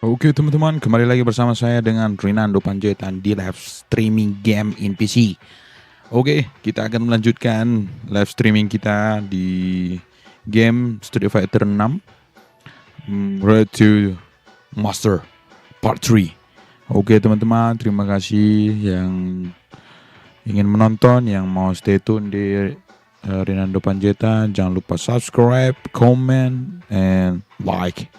Oke teman-teman, kembali lagi bersama saya dengan Rinando Panjaitan di live streaming game in PC. Oke, kita akan melanjutkan live streaming kita di game Street Fighter 6 Road to Master Part 3. Oke teman-teman, terima kasih yang ingin menonton, yang mau stay tune di Rinando Panjaitan. Jangan lupa subscribe, comment, and like.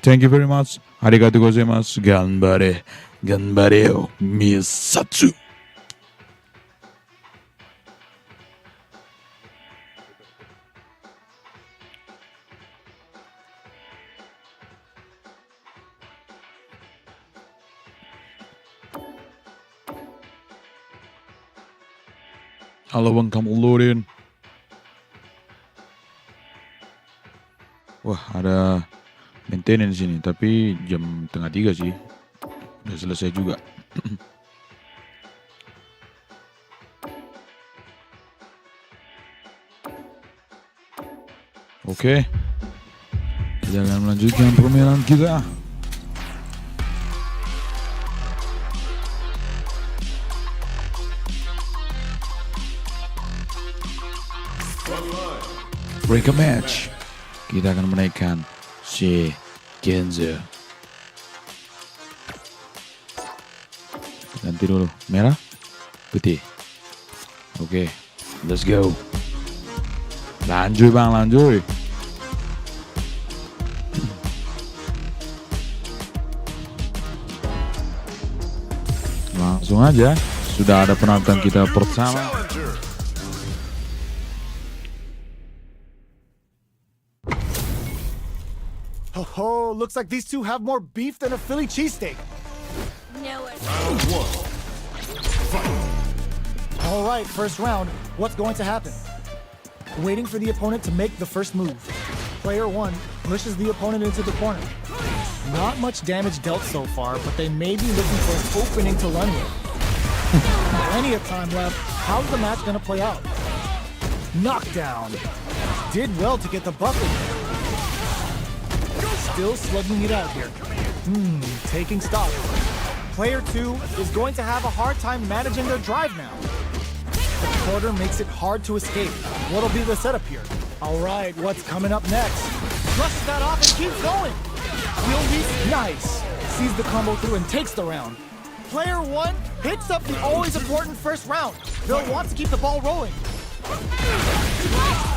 Thank you very much. Arigatou gozaimasu. Ganbare. Ganbareo. Misatsu. Halo Bang Kamuluddin. Wah, ada maintenance ini, tapi jam 2:30 sih. Udah selesai juga. Oke. Kita akan melanjutkan permainan kita. Break a match. Kita akan menaikkan si Genzo. Ganti dulu, merah, putih. Oke, let's go. Lanjut bang, lanjut. Langsung aja, sudah ada penonton kita pertama. Oh, looks like these two have more beef than a Philly cheesesteak. Round one. All right, first round. What's going to happen? Waiting for the opponent to make the first move. Player one pushes the opponent into the corner. Not much damage dealt so far, but they may be looking for an opening to run with. Plenty of time left. How's the match going to play out? Knockdown. Did well to get the bucket. Still slugging it out here. Taking stock. Player two is going to have a hard time managing their drive now. The quarter makes it hard to escape. What'll be the setup here? All right, what's coming up next? Brushes that off and keeps going. Will Reese, nice. Sees the combo through and takes the round. Player one hits up the always important first round. They'll want to keep the ball rolling.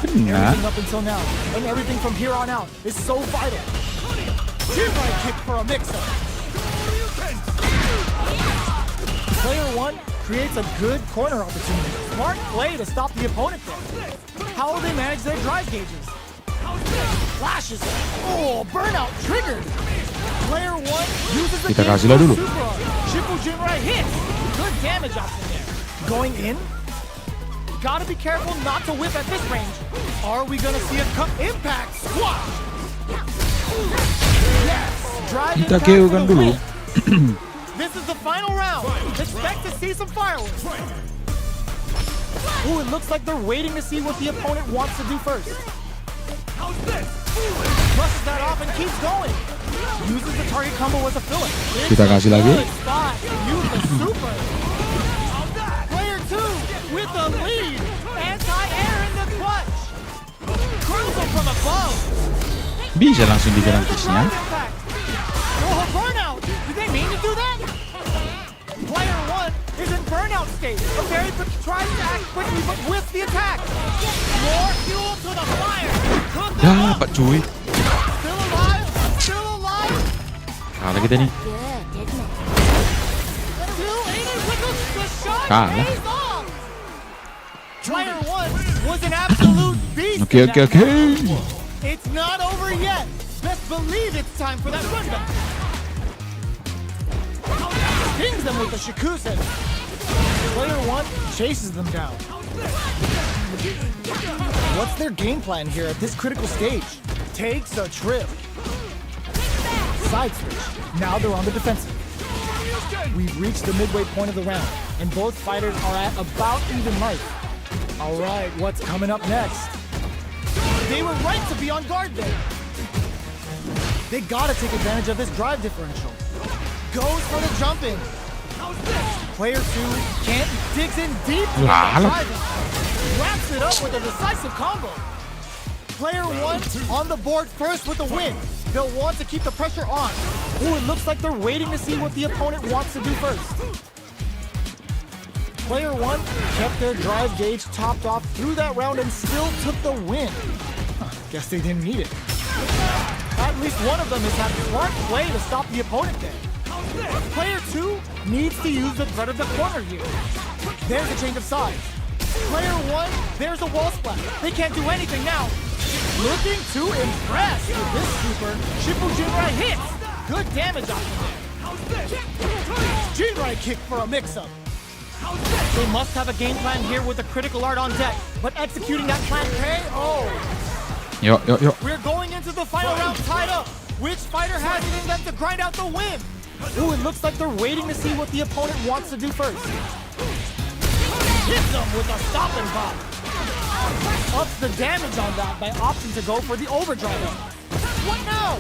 Everything up until now, and everything from here on out is so vital. Right kick for a mix-up. Player one creates a good corner opportunity. Smart play to stop the opponent there. How will they manage their drive gauges? Flashes it. Oh, burnout triggered. Player one uses the Kita kasih lah dulu. Shikujin right hit. Good damage option there. Going in. Gotta be careful not to whip at this range. Are we gonna see a impact squash? Yes, drive Kita impact for KO-kan the dulu. win. This is the final round. Expect to see some fireworks. Ooh, it looks like they're waiting to see what the opponent wants to do first. Brushes that off and keeps going. Uses the target combo as a filler. Kita kasih lagi. Good spot. Use the super. Player two with the lead. Anti-air in the clutch. Crucial from above. Bisa langsung digerang kisnya. Oh, burnout! Did they mean to do that? Player one is in burnout state. A very tries to act quickly but whiffs the attack. More fuel to the fire. Cook them up. Dapat cuy. Still alive. Still alive. Kalah kita nih. Still in it with the shot. Kalah. Pays off. Player one was an absolute beast. Oke. in that round. It's not over yet. Best believe it's time for that run back. Stings them with the Shikusen. Player one chases them down. What's their game plan here at this critical stage? Takes a trip. Side switch. Now they're on the defensive. We've reached the midway point of the round, and both fighters are at about even life. All right, what's coming up next? They were right to be on guard there. They gotta take advantage of this drive differential. Goes for the jump in. Player 2 can't, digs in deep. Wraps it up with a decisive combo. Player 1 on the board first with the win. They'll want to keep the pressure on. Ooh, it looks like they're waiting to see what the opponent wants to do first. Player 1 kept their drive gauge topped off through that round and still took the win. Guess they didn't need it. At least one of them has had smart play to stop the opponent there. Player 2 needs to use the threat of the corner here. There's a change of sides. Player 1, there's a wall splat. They can't do anything now. Looking to impress with this super. Shifu Jinrai hits. Good damage off of there. Jinrai kick for a mix-up. They must have a game plan here with the critical art on deck, but executing that plan KO. Yo. We're going into the final round tied up. Which fighter has it in them to grind out the win? Ooh, it looks like they're waiting to see what the opponent wants to do first. Hits them with a stop and pop. Ups the damage on that by opting to go for the overdrive. What now?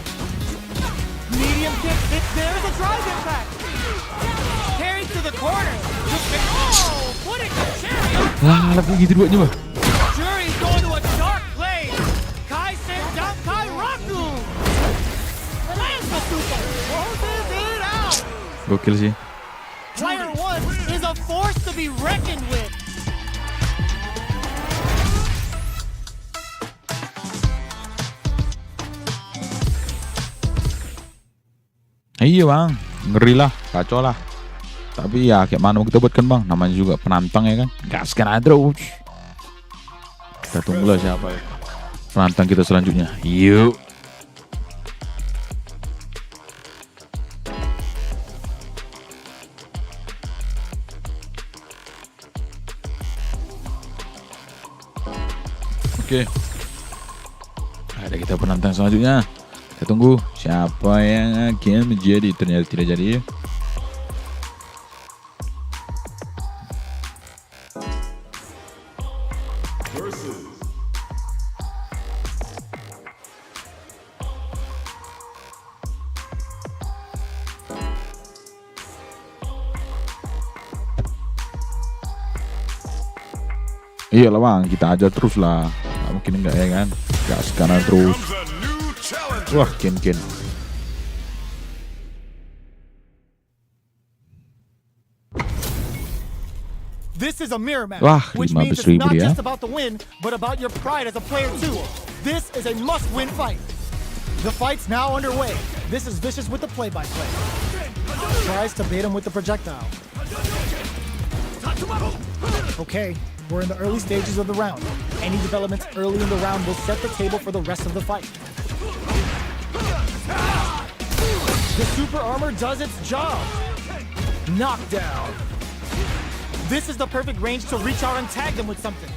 Medium kick. There's a drive impact. Carried to the corner. Oh, putting the cherry on top. Gitu duanya bah. Jury's going to a dark place. Kaisen Dankai Raku. Lands the super. Closes it out. Gokil sih. Player 1 is a force to be reckoned with. Iya bang, ngeri lah, kacau lah. Tapi ya kayak mana kita buat kan bang, namanya juga penantang ya kan. Gaskan aja terus. Kita tunggulah siapa ya penantang kita selanjutnya. Yuk. Oke. Ada kita penantang selanjutnya. Kita tunggu siapa yang akan menjadi. Ternyata tidak jadi. Iya lah bang, kita aja terus lah. Gak mungkin enggak ya kan. Gas kanan terus. Wah, Ken. This is a mirror match, Wah, which means it's 15.000 not ya. just about the win, but about your pride as a player too. This is a must-win fight. The fight's now underway. This is Vicious with the play-by-play. Tries to bait him with the projectile. Okay, we're in the early stages of the round. Any developments early in the round will set the table for the rest of the fight. The super armor does its job. Knockdown. This is the perfect range to reach out and tag them with something.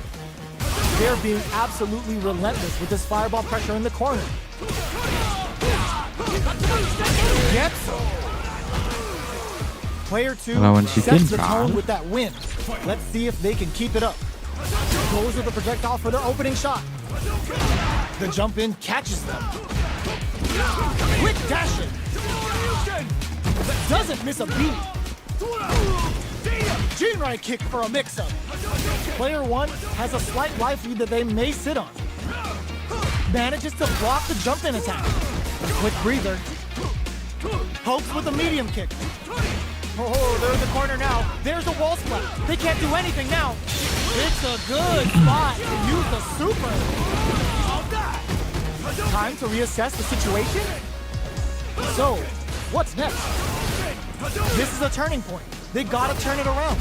They're being absolutely relentless with this fireball pressure in the corner. Gets Player 2 Lawan si sets the Ken, tone kan? with that win. Let's see if they can keep it up. Goes with the projectile for their opening shot. The jump in catches them. Quick dashing. Doesn't miss a beat. Jinrai kick for a mix-up. Player 1 has a slight life lead that they may sit on. Manages to block the jump in attack. Quick breather. Pokes with a medium kick. Oh, they're in the corner now. There's a wall splat. They can't do anything now. It's a good spot to use the super. Time to reassess the situation? So, what's next? This is a turning point. They gotta turn it around.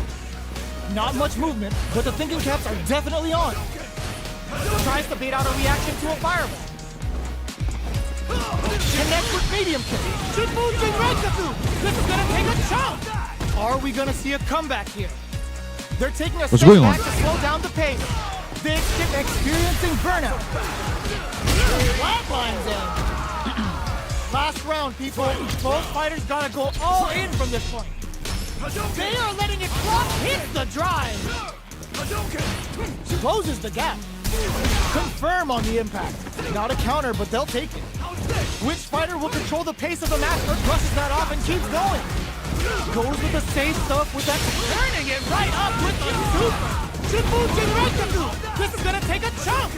Not much movement, but the thinking caps are definitely on. Tries to bait out a reaction to a fireball. Connects with medium kick. Shifu Jinrai-Kaku. This is gonna take a chunk. Are we gonna see a comeback here? They're taking a What's step going back on? to slow down the pace. They're experiencing burnout. Flatlines in. Last round, people. Both fighters gotta go all in from this point. They are letting it clock hit the drive. Closes the gap. Confirm on the impact. Not a counter, but they'll take it. Which fighter will control the pace of the match or brushes that off and keeps going? Goes with the safe stuff with that, turning it right up with the super. Shibujin Raikaku. This is gonna take a chunk.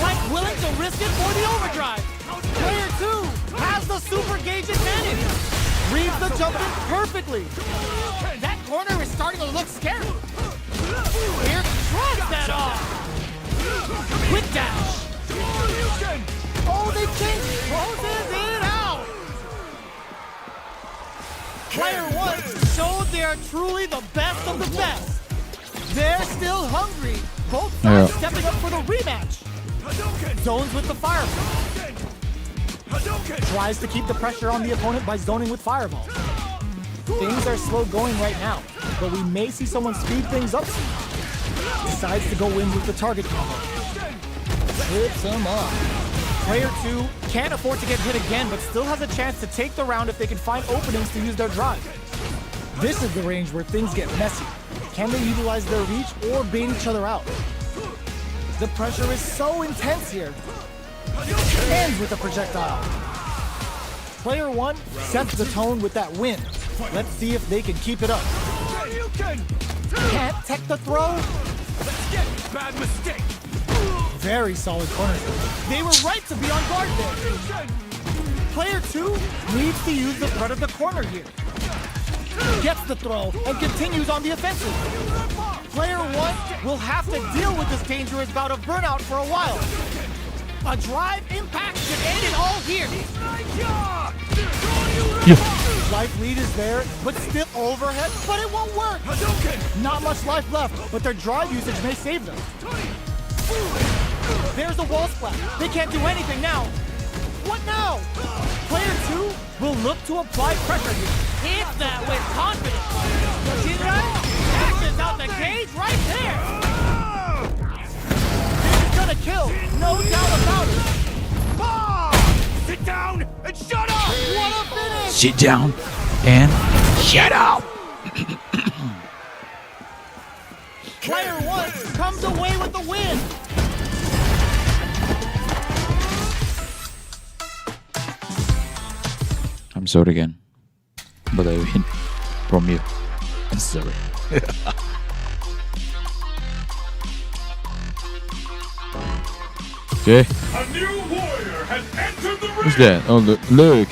Like willing to risk it for the overdrive. Player 2 has the super gauge advantage. Reads the jump in perfectly. That corner is starting to look scary. Here, shrugs that off. Quick dash. Oh, they changed. Closes it out. Player 1 showed they are truly the best of the best. They're still hungry. Both sides stepping up for the rematch. Zones with the fireball. Tries to keep the pressure on the opponent by zoning with fireball. Things are slow going right now, but we may see someone speed things up soon. Decides to go in with the target combo. Trips him up. Player 2 can't afford to get hit again, but still has a chance to take the round if they can find openings to use their drive. This is the range where things get messy. Can they utilize their reach or bait each other out? The pressure is so intense here. Ends with a projectile. Player 1 sets the tone with that win. Let's see if they can keep it up. Can't tech the throw. Bad mistake. Very solid corner. They were right to be on guard there. Player 2 needs to use the threat of the corner here. Gets the throw and continues on the offensive. Player 1 will have to deal with this dangerous bout of burnout for a while. A drive impact should end it all here. Life lead is there, but still overhead, but it won't work. Not much life left, but their drive usage may save them. There's a wall splat. They can't do anything now. What now? Player 2 will look to apply pressure here. Hit that with confidence. Jinrai dashes out the cage right there. This is gonna kill, no doubt about it. Sit down and shut up! What a finish! Sit down and shut up. Player 1 comes away with the win. I'm sorry again, but I win from you. I'm sorry. Okay. A new warrior has entered the ring! Who's that? Oh, look.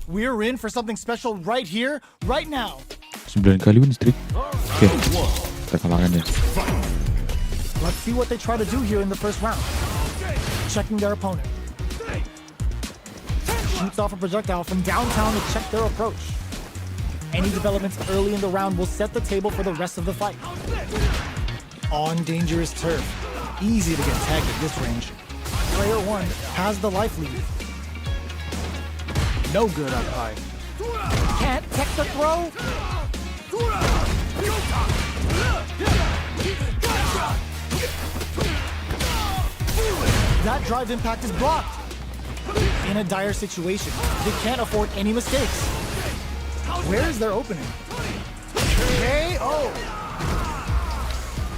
We're in for something special right here, right now. 9 kali win streak. Oke. Kita kalahkan dia. Let's see what they try to do here in the first round. Checking their opponent. Shoots off a projectile from downtown to check their approach. Any developments early in the round will set the table for the rest of the fight. On dangerous turf. Easy to get tagged at this range. Player 1 has the life lead. No good up high. Can't tech the throw. That drive impact is blocked. In a dire situation, they can't afford any mistakes. Where is their opening? KO!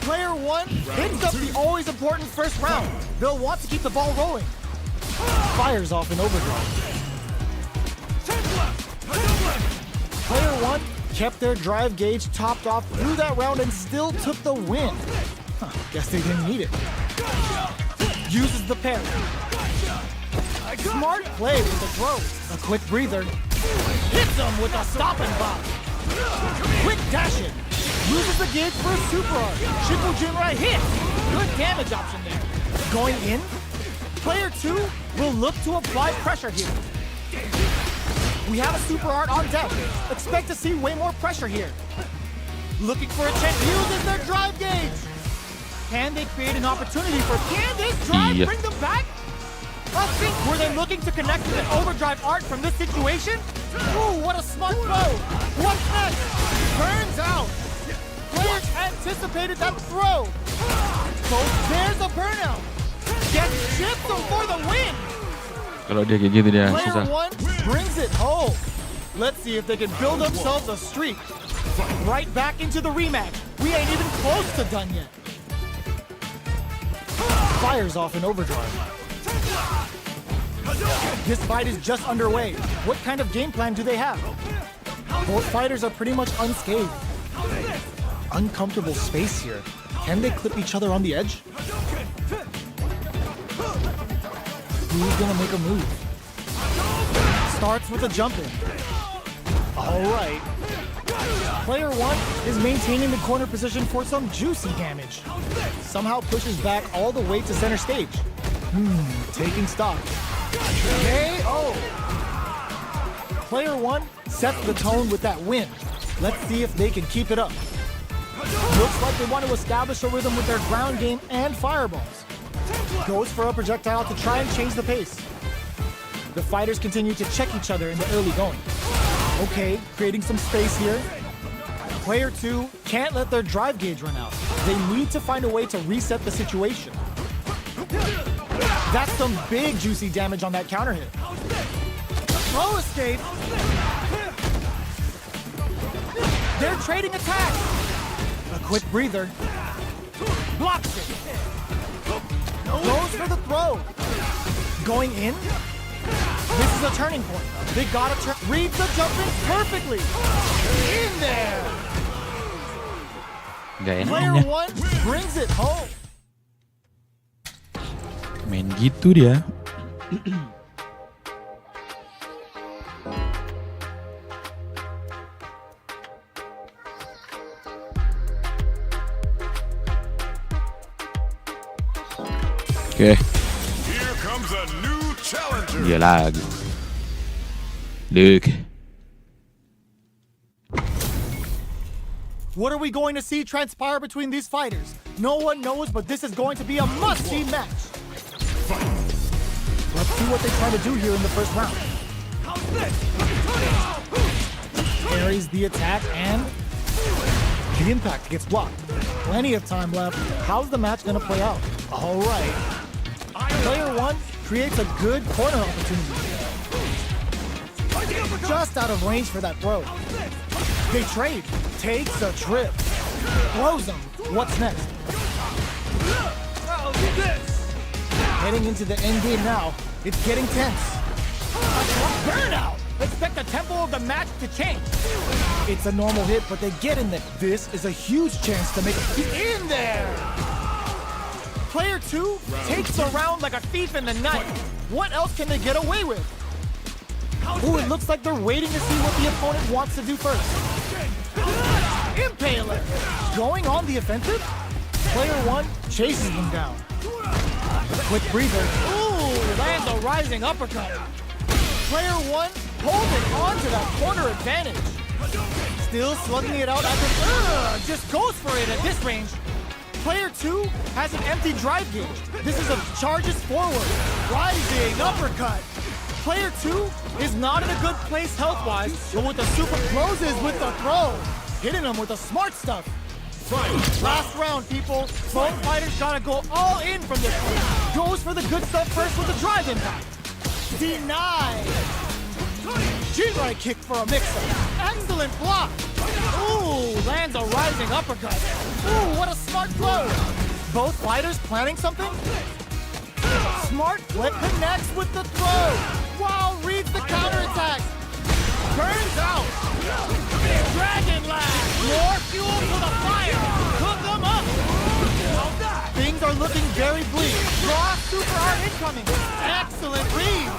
Player 1 hits up the always important first round. They'll want to keep the ball rolling. Fires off an overdrive. Player 1 kept their drive gauge topped off through that round and still took the win. Guess they didn't need it. Uses the parry. Smart play with the throw. A quick breather. Hits him with a stop and pop. Quick dash in. Uses the gauge for a super art. Shibujinrai hit. Good damage option there. Going in. Player 2 will look to apply pressure here. We have a super art on deck. Expect to see way more pressure here. Looking for a chance. Uses their drive gauge. Can they create an opportunity for... Can this drive bring them back? I think, were they looking to connect with an overdrive art from this situation? Ooh, what a smart throw. What's next? Burns out. Players anticipated that throw. So there's a burnout. Gets chipped for the win. Kalau dia kayak gitu dia Player susah. 1 brings it home. Let's see if they can build themselves a streak. Right back into the rematch. We ain't even close to done yet. Fires off in overdrive. This fight is just underway. What kind of game plan do they have? Both fighters are pretty much unscathed. Uncomfortable space here. Can they clip each other on the edge? Who's gonna make a move? Starts with a jump in. All right. Player 1 is maintaining the corner position for some juicy damage. Somehow pushes back all the way to center stage. Taking stock. KO! Player 1 sets the tone with that win. Let's see if they can keep it up. Looks like they want to establish a rhythm with their ground game and fireballs. Goes for a projectile to try and change the pace. The fighters continue to check each other in the early going. Okay, creating some space here. Player 2 can't let their drive gauge run out. They need to find a way to reset the situation. That's some big juicy damage on that counter hit. Throw escape. They're trading attacks. A quick breather. Blocks it. Goes for the throw. Going in. This is a turning point. They gotta read the jump in perfectly. In there. Nggak enak Player ya. 1 brings it home. Main gitu dia. Oke, Here comes a new challenger. dia lagi. Luke. What are we going to see transpire between these fighters? No one knows, but this is going to be a must-see match. Let's see what they try to do here in the first round. Parries the attack and the impact gets blocked. Plenty of time left. How's the match going to play out? All right. Player 1 creates a good corner opportunity. Just out of range for that throw. They trade. Takes a trip. Throws him. What's next? Heading into the end game now. It's getting tense. Burnout! Expect the tempo of the match to change. It's a normal hit, but they get in there. This is a huge chance to make it in there. Player 2 takes a round like a thief in the night. What else can they get away with? Ooh, it looks like they're waiting to see what the opponent wants to do first. Impaler! Going on the offensive? Player 1 chases them down. Quick breather. Ooh, lands a rising uppercut. Player 1 holding on to that corner advantage. Still slugging it out after, just goes for it at this range. Player 2 has an empty drive gauge. This is a charges forward. Rising uppercut. Player 2 is not in a good place health-wise, but with the super closes with the throw. Hitting him with the smart stuff. Last round, people. Both fighters gotta go all in from this one. Goes for the good stuff first with the drive impact. Denied. G-right kick for a mix-up. Excellent block. Ooh, lands a rising uppercut. Ooh, what a smart throw. Both fighters planning something? Smart flip connects with the throw. Wow, reads the counterattack. Burns out. Dragon Lash. More fuel for the fire. Cook them up. Things are looking very bleak. Raw super art incoming. Excellent read.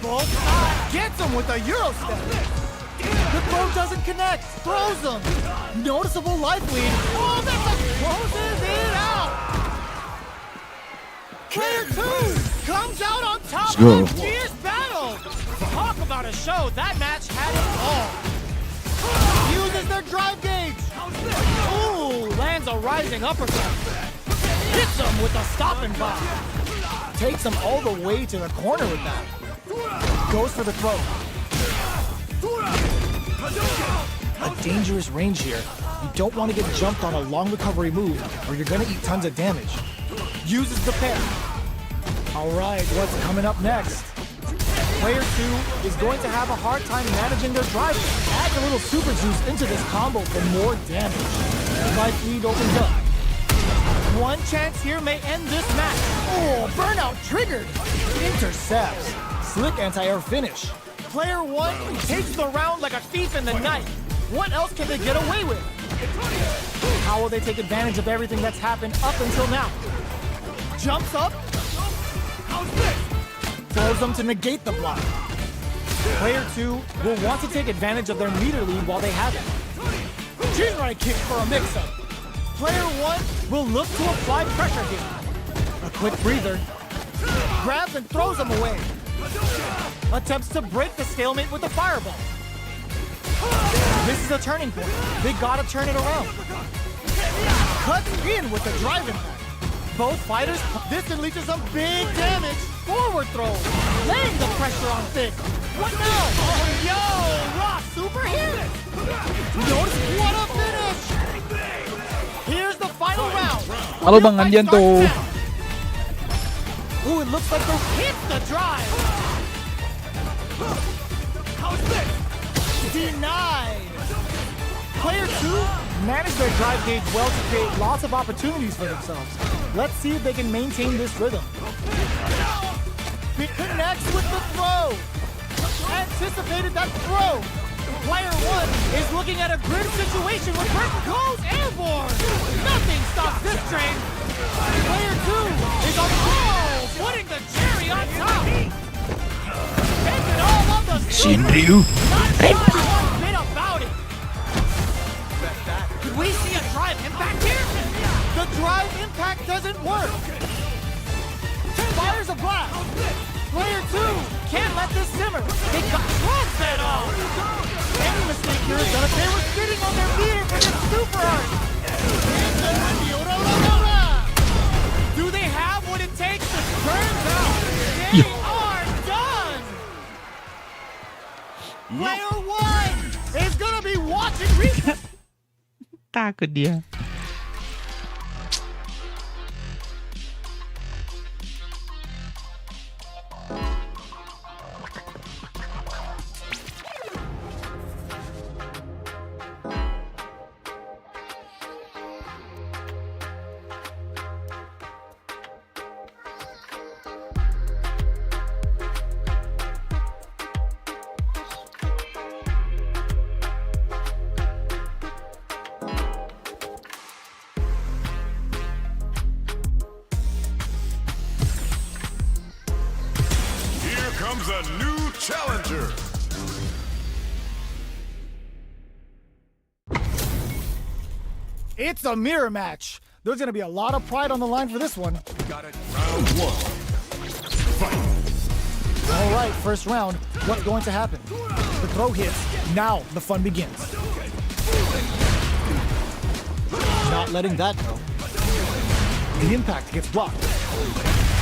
Both sides gets him with a Euro step. The throw doesn't connect. Throws him. Noticeable life lead. Oh, that closes it out. Player 2 comes out on top Let's go. of a fierce battle. Talk about a show. That match had it all. Uses their drive gauge. Ooh, lands a rising uppercut. Hits him with a stop and pop. Takes him all the way to the corner with that. Goes for the throw. A dangerous range here. You don't want to get jumped on a long recovery move or you're going to eat tons of damage. Uses the pair. All right, what's coming up next? Player 2 is going to have a hard time managing their drive. Adds a little super juice into this combo for more damage. Life lead opens up. One chance here may end this match. Oh, burnout triggered. Intercepts. Slick anti-air finish. Player 1 takes the round like a thief in the night. What else can they get away with? How will they take advantage of everything that's happened up until now? Jumps up. Throws them to negate the block. Player 2 will want to take advantage of their meter lead while they have it. Jinrai kick for a mix-up. Player 1 will look to apply pressure here. A quick breather. Grabs and throws them away. Attempts to break the stalemate with the fireball. This is a turning point. They gotta turn it around. Cuts in with the drive impact. Both fighters, this unleashes some big damage. Forward throw, laying the pressure on Thick. What now? Oh, yo, Raw super hit. Notice what a finish. Here's the final round. Halo Bang Andianto. Ooh, it looks like those hit the drive. Denied. Player 2 managed their drive gauge well to create lots of opportunities for themselves. Let's see if they can maintain this rhythm. It connects with the throw. Anticipated that throw. Player 1 is looking at a grim situation with Britain goes airborne. Nothing stops this train. Player 2 is on putting the cherry on top. Taking all of the Shinryu. Not one bit about it. Could we see a drive impact here? The drive impact doesn't work. Fires a blast. Player 2 can't let this simmer. They got cross that off. Any mistake here is gonna they were sitting on their meter for this super art. Do they have what it takes to turn out? They are done. Player 1 is gonna be watching replay. Takut dia. Comes a new challenger. It's a mirror match. There's gonna be a lot of pride on the line for this one. Got it. Round 1. Fight. All right, first round. What's going to happen? The throw hits. Now the fun begins. Not letting that go. The impact gets blocked.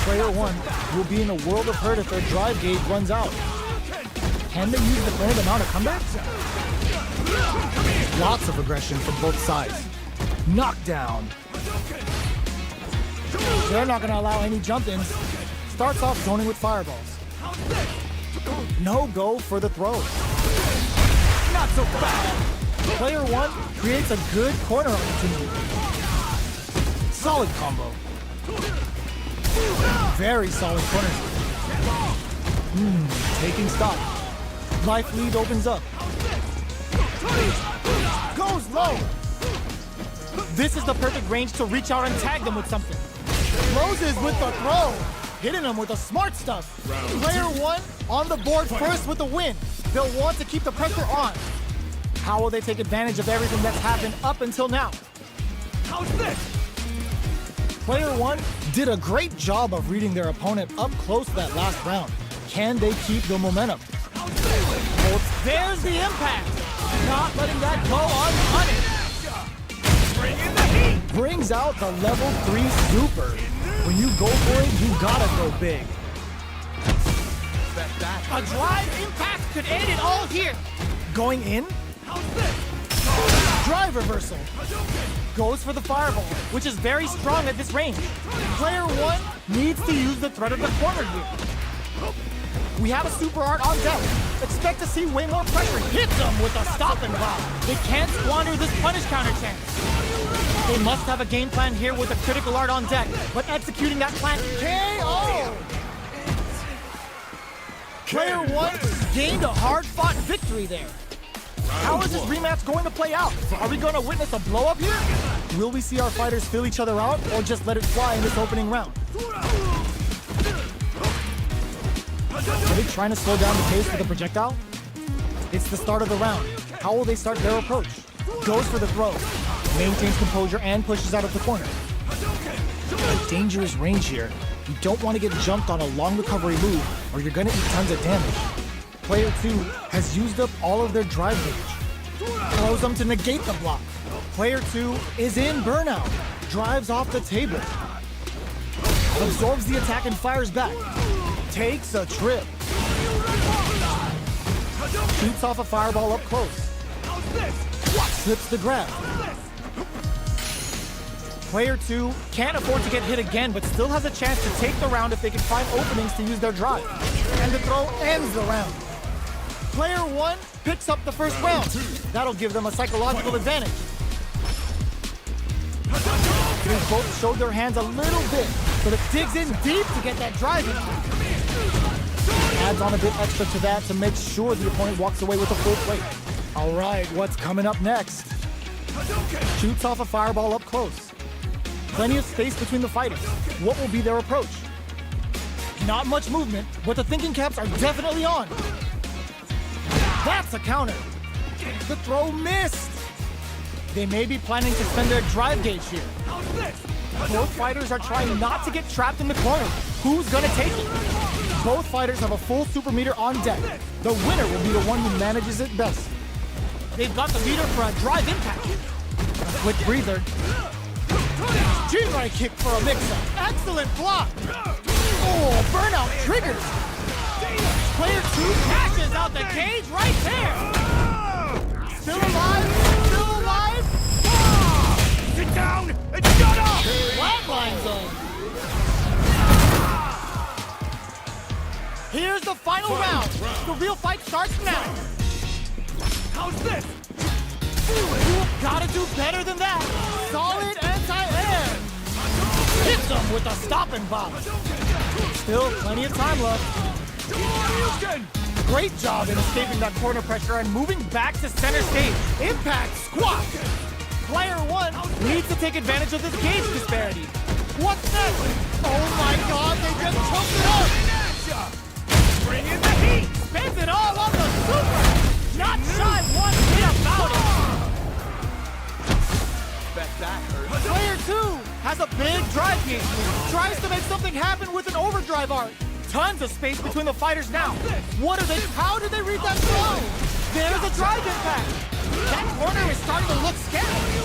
Player 1 will be in a world of hurt if their drive gauge runs out. Can they use the planned amount of comebacks? Lots of aggression from both sides. Knockdown. They're not going to allow any jump-ins. Starts off zoning with fireballs. No go for the throw. Not so fast. Player 1 creates a good corner opportunity. Solid combo. Very solid corners. Taking stock. Life lead opens up. Goes low. This is the perfect range to reach out and tag them with something. Closes with the throw. Hitting them with the smart stuff. Player 1 on the board first with the win. They'll want to keep the pressure on. How will they take advantage of everything that's happened up until now? How's this? Player 1 did a great job of reading their opponent up close that last round. Can they keep the momentum? Oh, there's the impact. Not letting that go unpunished. Bring in the heat. Brings out the level 3 super. When you go for it, you gotta go big. A drive impact could end it all here. Going in. Drive reversal. Goes for the fireball, which is very strong at this range. Player 1 needs to use the threat of the corner here. We have a super art on deck. expect to see way more pressure. Hits them with a stop and block. They can't squander this punish counter chance. They must have a game plan here with a critical art on deck, but executing that plan KO! Player 1 gained a hard-fought victory there. How is this rematch going to play out? Are we going to witness a blow-up here? Will we see our fighters fill each other out or just let it fly in this opening round? Are they trying to slow down the pace with a projectile? It's the start of the round. How will they start their approach? Goes for the throw, maintains composure and pushes out of the corner. A dangerous range here. You don't want to get jumped on a long recovery move or you're going to eat tons of damage. Player 2 has used up all of their drive gauge. Allows them to negate the block. Player 2 is in burnout. Drives off the table. Absorbs the attack and fires back. Takes a trip. Shoots off a fireball up close. Slips the grab. Player 2 can't afford to get hit again, but still has a chance to take the round if they can find openings to use their drive. And the throw ends the round. Player 1 picks up the first round. That'll give them a psychological advantage. They both showed their hands a little bit, but it digs in deep to get that drive in. Adds on a bit extra to that to make sure the opponent walks away with a full plate. All right, what's coming up next? Shoots off a fireball up close. Plenty of space between the fighters. What will be their approach? Not much movement, but the thinking caps are definitely on. That's a counter. The throw missed. They may be planning to spend their drive gauge here. Both fighters are trying not to get trapped in the corner. Who's gonna take it? Both fighters have a full super meter on deck. The winner will be the one who manages it best. They've got the meter for a drive impact. A quick breather. G-right kick for a mix-up. Excellent block. Oh, burnout triggers. Player 2 cashes out the cage right there. Still alive. Still alive. Sit down and shut up! Flatline zone. Here's the final round. The real fight starts now. How's this? You gotta do better than that. Solid anti-air. Hits him with a stop and bomb. Still plenty of time left. Great job in escaping that corner pressure and moving back to center stage. Impact squat. Player 1 needs to take advantage of this gauge disparity. What's next? Oh my god, they just choked it up. Bring in the heat! Spends it all on the super. Not shy one bit about it. Bet that hurt. Player 2 has a big drive gauge lead. Tries to make something happen with an overdrive art. Tons of space between the fighters now. How did they read that throw? There's a drive impact. That corner is starting to look scary.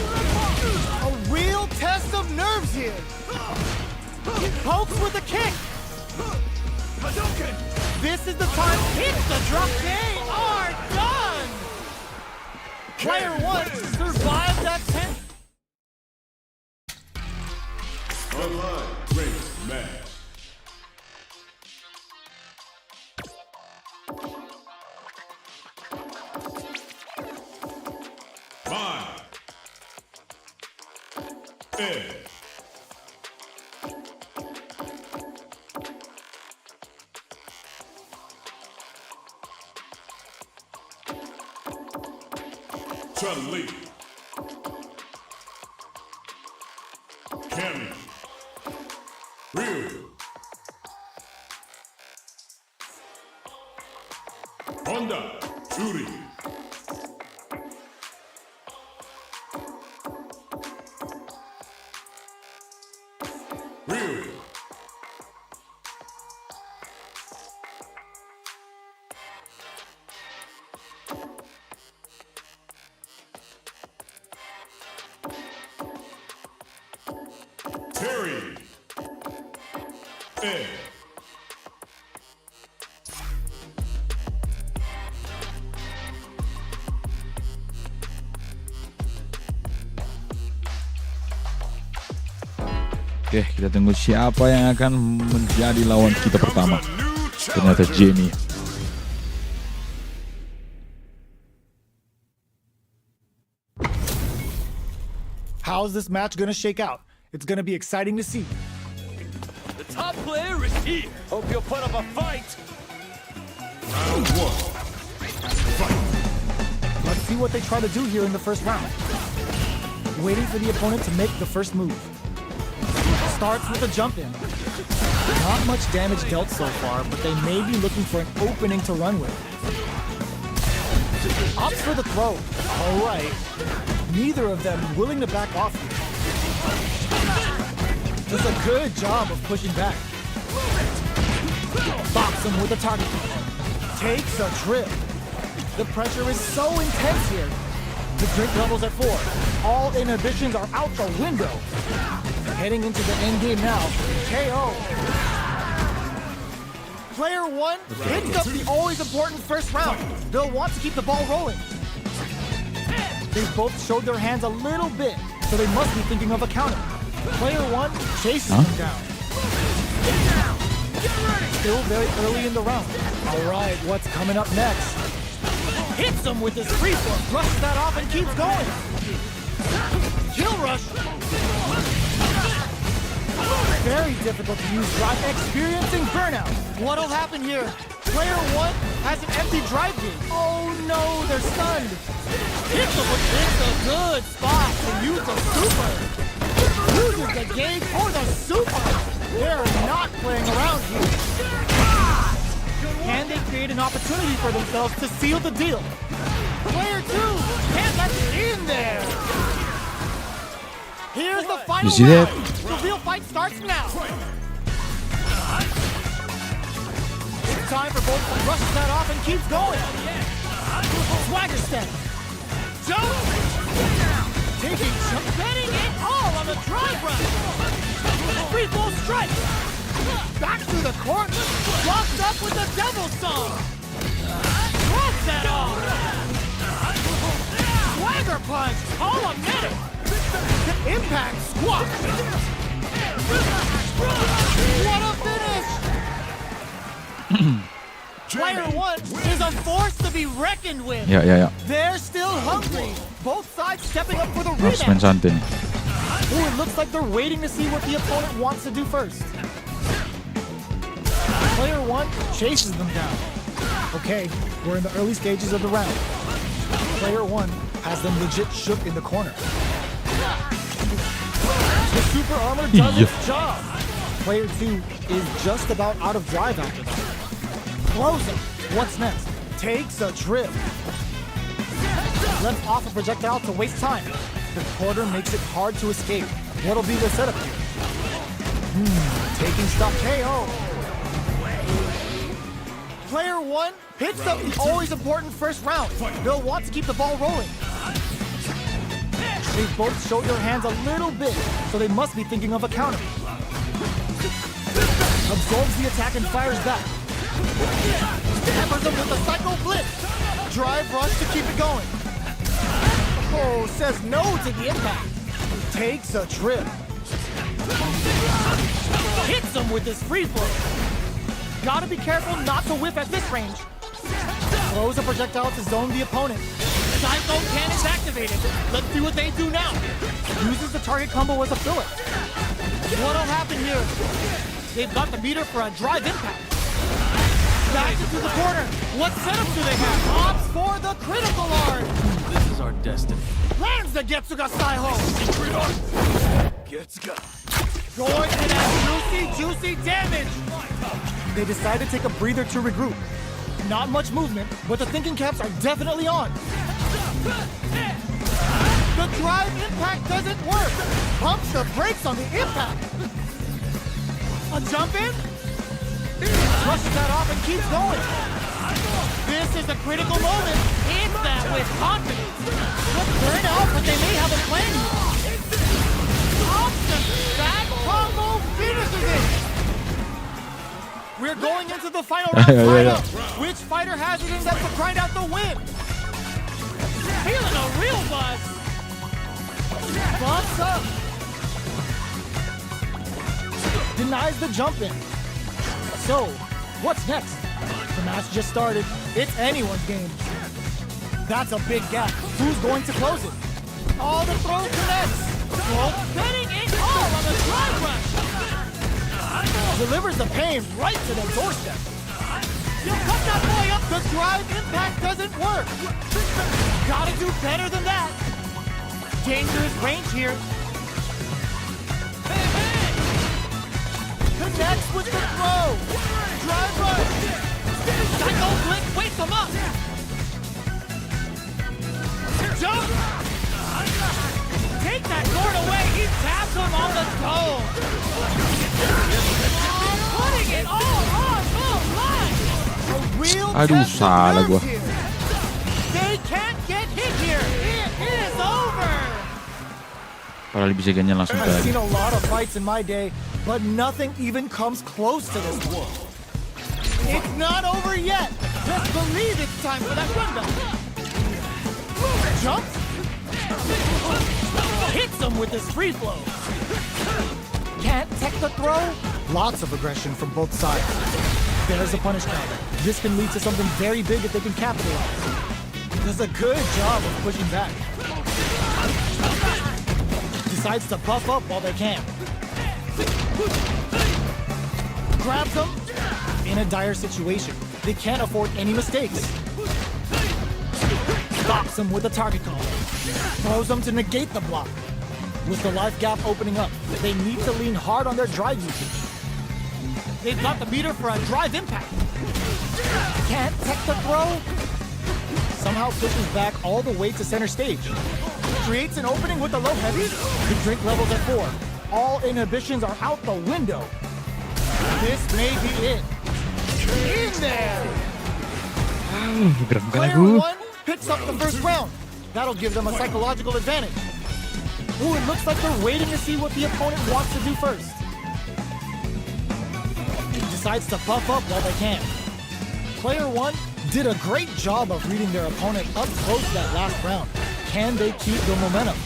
A real test of nerves here. He pokes with a kick. This is the time. Hits the drop. They are done. Player 1 survived that 10. Online race match. Five. Edge. Chun-Li. Cammy. Ryu. Honda. Yuri. Ryu. Terry. Ed. Oke, kita tunggu siapa yang akan menjadi lawan kita pertama. Ternyata Jenny. How's this match gonna shake out? It's gonna be exciting to see. The top player is here. Hope you'll put up a fight. Round 1. Let's see what they try to do here in the first round. Waiting for the opponent to make the first move. Starts with a jump in. Not much damage dealt so far, but they may be looking for an opening to run with. Opts for the throw. All right. Neither of them willing to back off here. Does a good job of pushing back. Bops him with a target. Takes a trip. The pressure is so intense here. The drink level's at 4. All inhibitions are out the window. Heading into the end game now. KO. Player 1 hits up the always important first round. They'll want to keep the ball rolling. They both showed their hands a little bit, so they must be thinking of a counter. Player 1 chases them down. Still very early in the round. All right, what's coming up next? Hits him with his free throw, brushes that off and keeps going. Kill rush. Very difficult to use drive, experiencing burnout. What'll happen here? Player 1 has an empty drive gate. Oh no, they're stunned. Hits him with a good spot to use the super. Uses the gate for the super. They're not playing around here. Can they create an opportunity for themselves to seal the deal? Player 2 can't let it in there. Here's the final You see that? round. The real fight starts now. It's time for both to rush that off and keeps going. Swagger step. Jump. Taking jump. Betting it all on the drive run. Free throw strike. Back to the court. Locked up with the devil song. Drops that off. Swagger punch. All a minute. The impact squat. What a finish. Player 1 is a force to be reckoned with. Ya. They're still hungry. Both sides stepping up for the Harus main rematch. santai nih. Ooh, it looks like they're waiting to see what the opponent wants to do first. Player 1 chases them down. Okay, we're in the early stages of the round. Player 1 has them legit shook in the corner. The super armor does its job. Player 2 is just about out of drive after that. Throws him. What's next? Takes a trip. Lets off a projectile to waste time. The quarter makes it hard to escape. What'll be the setup here? Taking stop KO. Player 1 hits up the always important first round. They'll want to keep the ball rolling. They both showed their hands a little bit, so they must be thinking of a counter. Absorbs the attack and fires back. Hammers him with a psycho blitz. Drive rush to keep it going. Oh, says no to the impact. Takes a trip. Hits him with his free throw. Gotta be careful not to whiff at this range. Throws a projectile to zone the opponent. Psycho cannon's activated. Let's see what they do now. Uses the target combo as a filler. What'll happen here? They've got the meter for a drive impact. Back into the corner. What setup do they have? Opts for the critical art. This is our destiny. Lands the Getsuga Saiho. Getsuga. Going for that juicy damage. They decide to take a breather to regroup. Not much movement, but the thinking caps are definitely on. The drive impact doesn't work. Pumps the brakes on the impact. A jump in? Brushes that off and keeps going. This is a critical moment. Hits that with confidence. Let's burn out, but they may have a plan here. That combo finishes it. We're going into the final round final. Which fighter has it in them to grind out the win? Feeling a real buzz. Bumps up. Denies the jump in. So, what's next? The match just started. It's anyone's game. That's a big gap. Who's going to close it? Oh, the throw connects. Well, betting it all on the drive rush. Delivers the pain right to the doorstep. You cut that boy up. The drive impact doesn't work. Gotta do better than that. Dangerous range here. Connects with the throw. Drive rush. Psycho Blitz wakes him up. Jump. Take that cord away. He taps him on the toe. Putting it all on the line. A real Aduh, test of salah nerves gua. here. They can't get hit here. It is over. Padahal bisa ganyan langsung I've seen tadi. a lot of fights in my day, but nothing even comes close to this one. It's not over yet. Just believe it's time for that run back. Jumps. Hits him with his free flow. Can't tech the throw. Lots of aggression from both sides. There's a punish counter. This can lead to something very big if they can capitalize. Does a good job of pushing back. Decides to buff up while they can. Grabs him. In a dire situation. They can't afford any mistakes. Stops him with a target call. Throws him to negate the block. With the life gap opening up, they need to lean hard on their drive usage. They've got the meter for a drive impact. Can't tech the throw. Somehow pushes back all the way to center stage. Creates an opening with the low heavy. The drink level's at 4. All inhibitions are out the window. This may be it. In there! Geram kan Player aku. 1 picks up the first round. That'll give them a psychological advantage. Ooh, it looks like they're waiting to see what the opponent wants to do first. Decides to buff up while they can. Player 1 did a great job of reading their opponent up close that last round. Can they keep the momentum?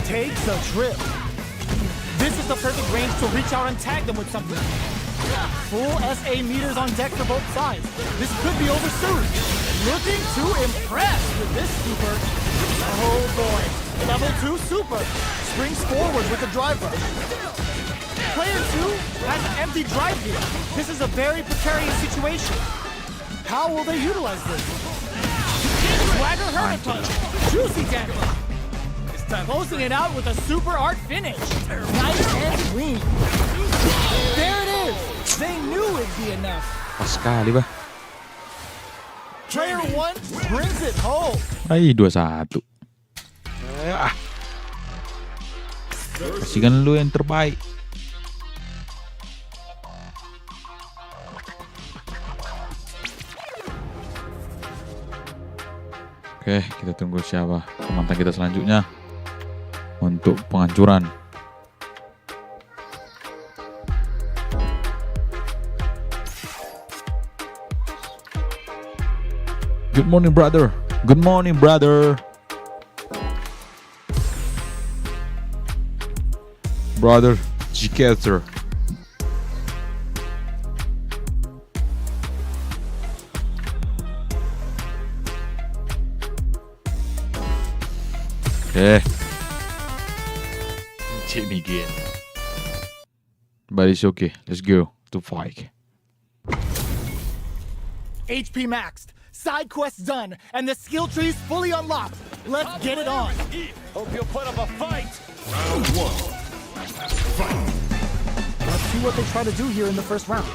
Takes a trip. This is the perfect range to reach out and tag them with something. Full SA meters on deck for both sides. This could be over soon. Looking to impress with this super. Oh boy. Level 2 super. Springs forward with the drive rush. Player 2 has an empty drive gear. This is a very precarious situation. How will they utilize this? Swagger Hermitage. Juicy damage. Closing it out with a super art finish. Nice and clean. There it is. They knew it'd be enough. Pas sekali, bah. Player 1 brings it home. Hai 2-1. Kasihkan lu yang terbaik. Oke, kita tunggu siapa penantang kita selanjutnya untuk penghancuran. Good morning, brother. Good morning, brother. Brother G-Caster. Jimmy again. But it's okay. Let's go to fight. HP maxed, side quests done, and the skill tree's fully unlocked. Let's get it on. Hope you'll put up a fight. Round 1. Let's see what they try to do here in the first round.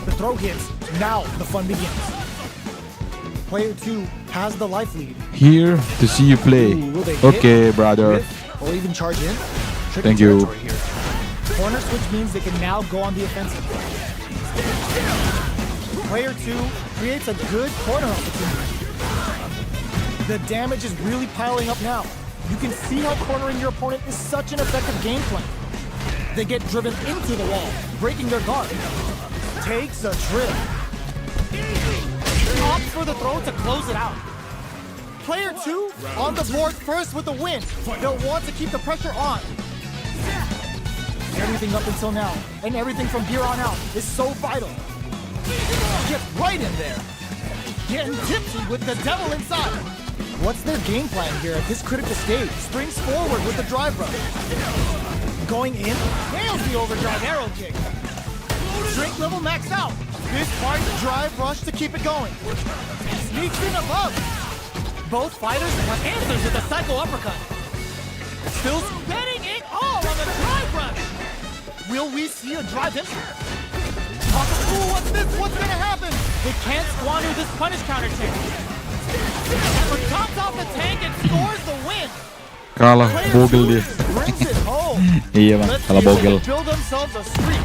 The throw hits. Now the fun begins. Player 2 has the life lead. Here to see you play. Ooh, will they Okay, hit, brother. whiff, or even charge in? Tricky Thank you. territory here. Corner switch means they can now go on the offensive. Player 2 creates a good corner opportunity. The damage is really piling up now. You can see how cornering your opponent is such an effective game plan. They get driven into the wall, breaking their guard. Takes a trip. Opts for the throw to close it out. Player 2 on the board first with the win. They'll want to keep the pressure on. Everything up until now, and everything from here on out, is so vital. Get right in there. Getting tipsy with the devil inside. What's their game plan here at this critical stage? Springs forward with the drive rush. Going in, nails the overdrive arrow kick. Drink level maxed out. This part drive rush to keep it going. Sneaks in above. Both fighters have answers with a psycho uppercut. Still spinning it all on the drive rush. Will we see a drive in? Ooh, what's this? What's gonna happen? They can't squander this punish counter kick. But tops off the tank and scores the win. Kalah bogel dia. Brings it home. Iya bang, Let's kalah see if they bogel. can build themselves a streak.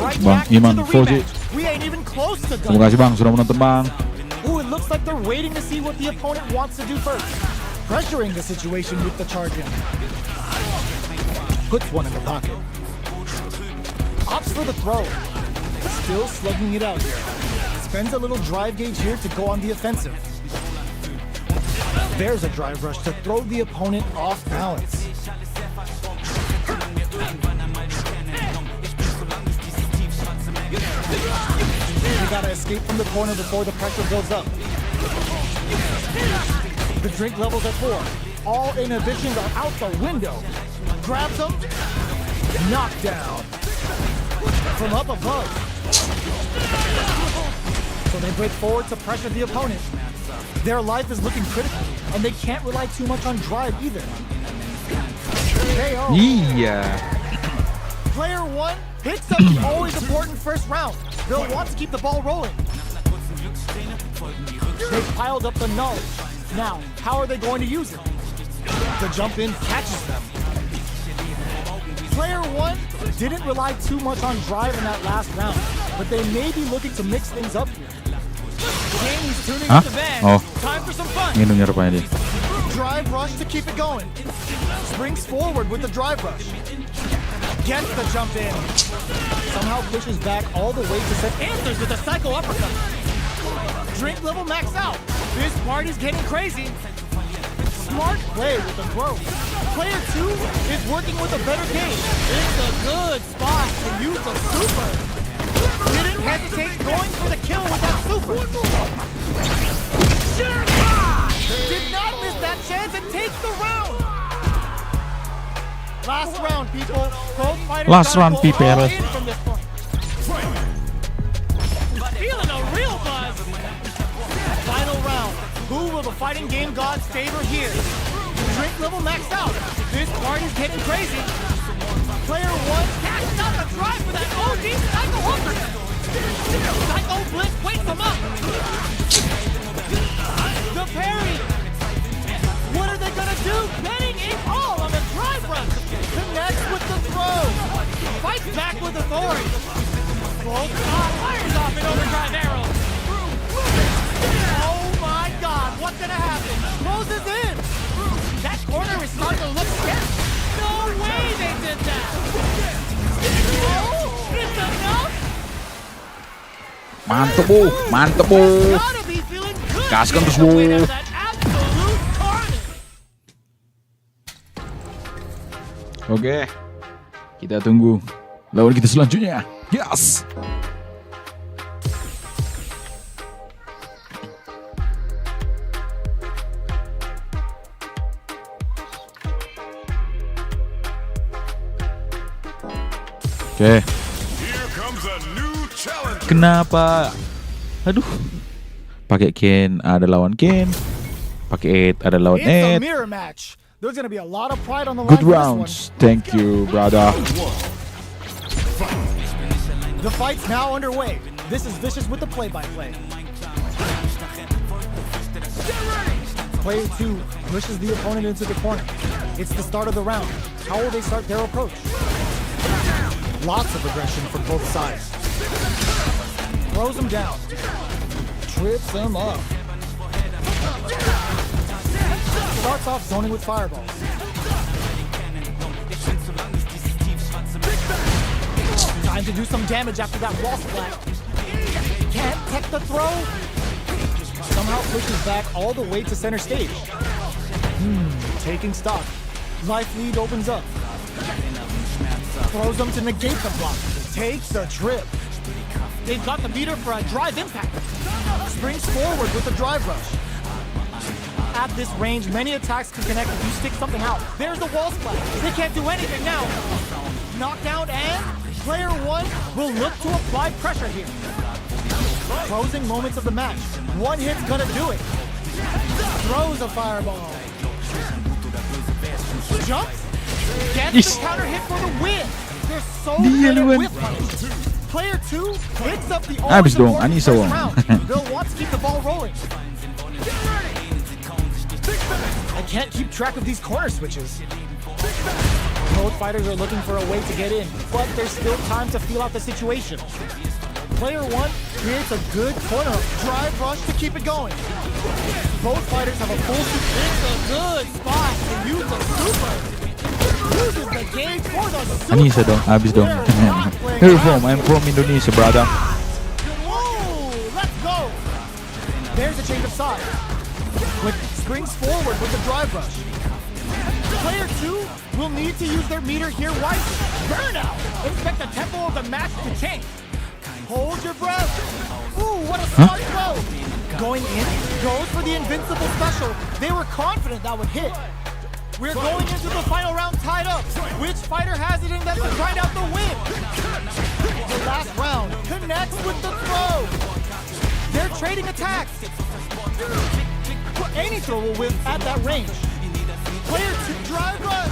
Right Bang back into Iman the Fauzi. rematch. We ain't even close to Terima done. kasih bang sudah menonton bang. Ooh, it looks like they're waiting to see what the opponent wants to do first. Pressuring the situation with the charge in. Puts one in the pocket. Opts for the throw. Still slugging it out here. Spends a little drive gauge here to go on the offensive. There's a drive rush to throw the opponent off balance. You gotta escape from the corner before the pressure builds up. The drink level's at 4. All inhibitions are out the window. Grabs him. Knockdown. From up above. So they break forward to pressure the opponent. Their life is looking critical, and they can't rely too much on drive either. KO. Iya. Player 1 hits up the always important first round. They'll want to keep the ball rolling. They've piled up the knowledge. Now, how are they going to use it? The jump in catches them. Player 1 didn't rely too much on drive in that last round, but they may be looking to mix things up here. King's tuning Hah? up the band. Oh. Time for some fun. Minumnya rupanya dia. Drive rush to keep it going. Springs forward with the drive rush. Gets the jump in. Somehow pushes back all the way to set answers with a psycho uppercut. Drink level maxed out. This party's getting crazy. Smart play with the throw. Player 2 is working with a better game. It's a good spot to use the super. Didn't hesitate going for the kill with that super. Did not miss that chance and takes the round. Last round, people. Both fighters Last gotta round, go people. all in from this point. Feeling a real buzz. Final round. Who will the fighting game gods favor here? Drink level maxed out. This party's getting crazy. Player 1 catches out the drive for that OD Psycho uppercut. Psycho Blitz wakes him up. The parry. What are they gonna do? Betting it all on the drive rush. Connects with the throw. Fights back with authority. Both fires off an overdrive arrow. Oh my God, what's gonna happen? Closes in. That corner is starting to look scary. No way they did that. Oh, it's enough. Mantep bu, mantep bu. Gotta be feeling good. Gaskan terus, Getting the Bu. win out of that absolute carnage. Oke, kita tunggu lawan kita selanjutnya. Yes. Oke, Here comes a new challenger. kenapa? Aduh, pakai Ken ada lawan Ken, pakai Ed ada lawan It's a Ed. mirror match. There's gonna be a lot of pride on the line Good for this rounds, thank you, brother. one. The fight's now underway. This is Vicious with the play-by-play. Player 2 pushes the opponent into the corner. It's the start of the round. How will they start their approach? Lots of aggression from both sides. Throws him down. Trips him up. Starts off zoning with fireballs. Time to do some damage after that wall splat. Can't tech the throw. Somehow pushes back all the way to center stage. Taking stock. Life lead opens up. Throws him to negate the block. Takes a trip. They've got the meter for a drive impact. Springs forward with the drive rush. At this range, many attacks can connect if you stick something out. There's the wall splash. They can't do anything now. Knockdown, and player one will look to apply pressure here. Closing moments of the match. One hit's gonna do it. Throws a fireball. Jumps. Gets the counter hit for the win. They're so good at whip punish. Player two picks up the Habis dong, important Anissa first won. round. They'll want to keep the ball rolling. I can't keep track of these corner switches. Both fighters are looking for a way to get in, but there's still time to feel out the situation. Player one creates a good corner drive rush to keep it going. Both fighters have a full super. It's a good spot to use the super. Uses the gauge for the super. Anissa dong, habis dong. Where you from? I'm from Indonesia, brother. Whoa, let's go. There's a change of side. With springs forward with the drive rush. Player two will need to use their meter here wisely. Burnout. Expect the tempo of the match to change. Hold your breath. Ooh, what a smart throw. Going in, goes for the invincible special. They were confident that would hit. We're going into the final round tied up. Which fighter has it in them to grind out the win? The last round connects with the throw. They're trading attacks. Any throw will whip at that range. Player two drive rush.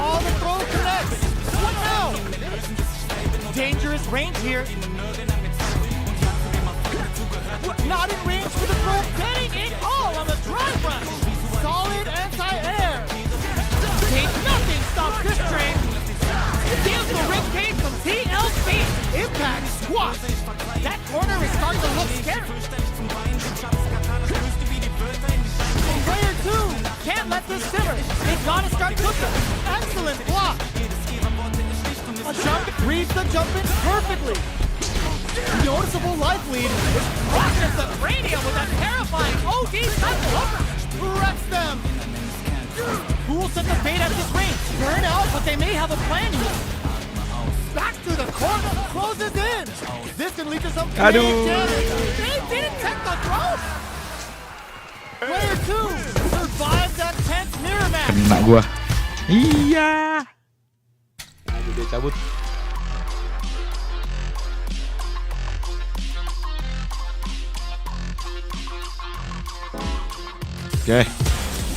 Oh, the throw connects. What now? Dangerous range here. Not in range for the throw. Getting it all on the drive rush. Solid anti-air. Ain't nothing stops this train. Deals the ribcage from TLC. Impact squat. That corner is starting to look scary. Player two can't let this simmer. They've got to start cooking. Excellent block. A jump reads the jump in perfectly. Noticeable life lead is crushes the cranium with a terrifying OD cycle over. Wrecks them. Who will set the bait at this range? Burn out, but they may have a plan here. Back to the corner, closes in. This can lead to some big damage. They didn't take the throw. Player two survives that tense mirror match. Kena gua. Iya. Aduh, dia cabut. Oke,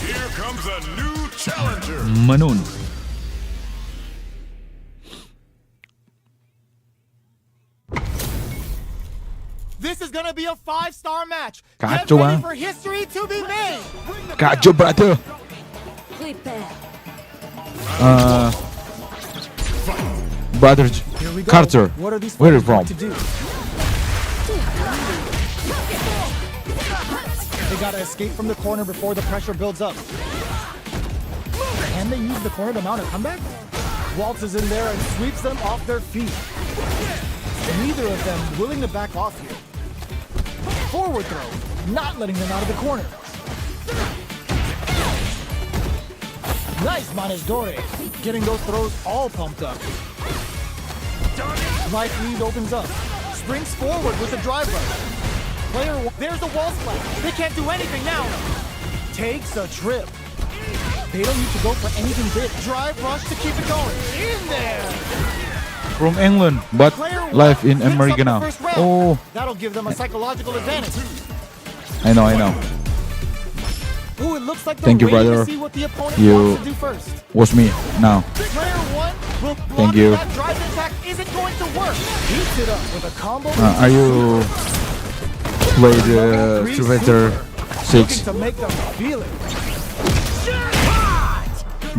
Here comes a new challenger. Menun. This is gonna be a 5-star match. Get Kacau, ready Bang. for history to be made. Kacau, brother. Prepare. Brother Here we go. Carter. What are these Where are you fighters from? going to do? They gotta escape from the corner before the pressure builds up. Can they use the corner to mount a comeback? Waltzes in there and sweeps them off their feet. Neither of them willing to back off here. Forward throw, not letting them out of the corner. Nice Manejidori, getting those throws all pumped up. Life lead opens up. Springs forward with the drive rush. Player one, there's the wall splash. They can't do anything now. Takes a trip. They don't need to go for anything big. Drive rush to keep it going. In there. From England, but Player one live in picks up America the now. first round. Oh, That'll give them a psychological advantage. I know. Ooh, it looks like they're Thank you, waiting brother. to see what the opponent You- wants to do first. Was me now. Player one will block Thank you. that drive attack isn't going to work. Heats it up with a combo. Are you play the Street Fighter 6, Looking to make them feel it.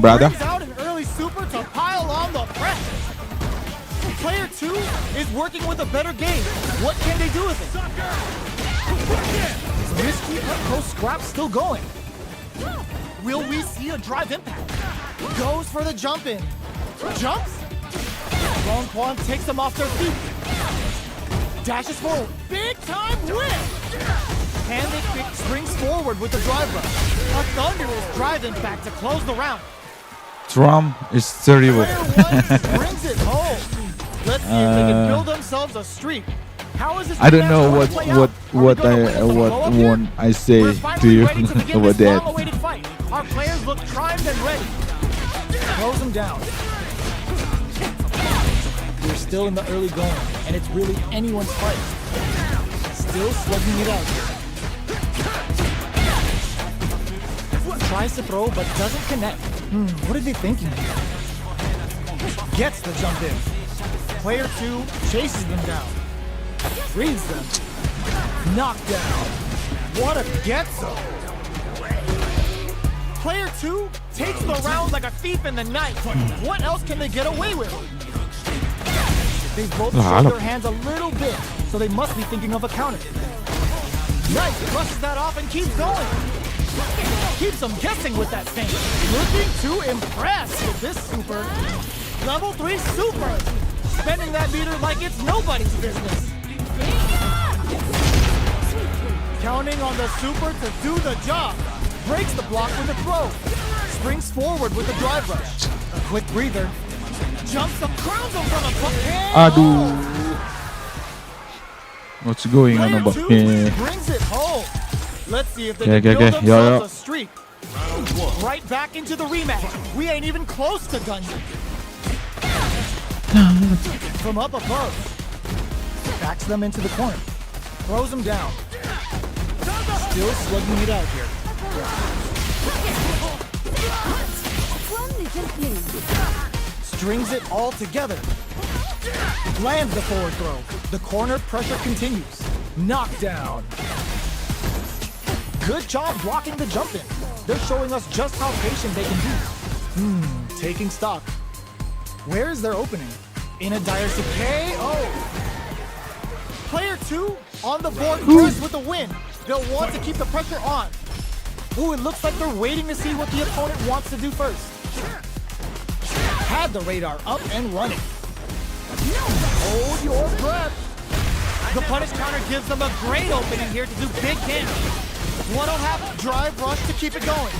brother? Brings out an early super to pile on the pressure. Player two is working with a better game. What can they do with it? Risky but close scrap still going. Will we see a drive impact? Goes for the jump in. Jumps? Long Quan takes them off their feet. Dashes forward. Big time win! And they springs forward with the drive rush. A thunderous drive impact to close the round. Trump is terrible. Player one brings it home. Let's see if they can build themselves a streak. How is this I don't rematch know going to play out? Are we gonna witness a blow-up here? want I say We're to finally you ready to begin about this that. long-awaited fight. Our players look primed and ready. Close them down. We're still in the early going, and it's really anyone's fight. Still slugging it out here. Tries to throw, but doesn't connect. What are they thinking? Gets the jump in. Player 2 chases them down. Reads them. Knocked down. What a get-some. Player 2 takes the round like a thief in the night. What else can they get away with? They both showed their hands a little bit, so they must be thinking of a counter. Nice, brushes that off and keeps going. Keeps them guessing with that thing. Looking to impress with this super. Level 3 super. Spending that meter like it's nobody's business. Counting on the super to do the job. Breaks the block with a throw. Springs forward with a drive rush. A quick breather. Jumps up, crowns him from a bucket. Aduh. What's going on Player about 2 me? brings it home. Let's see if they Okay, can okay, build okay. Yo, themselves yo. a streak. Right back into the rematch. We ain't even close to done yet. From up above. Backs them into the corner. Throws them down. Still slugging it out here. One little thing. Strings it all together. Lands the forward throw. The corner pressure continues. Knockdown. Good job blocking the jump in. They're showing us just how patient they can be. Taking stock. Where is their opening? In a dire KO. Player 2 on the board first with the win. They'll want to keep the pressure on. Ooh, it looks like they're waiting to see what the opponent wants to do first. Had the radar up and running. Hold your breath. The punish counter gives them a great opening here to do big damage. One'll have drive rush to keep it going.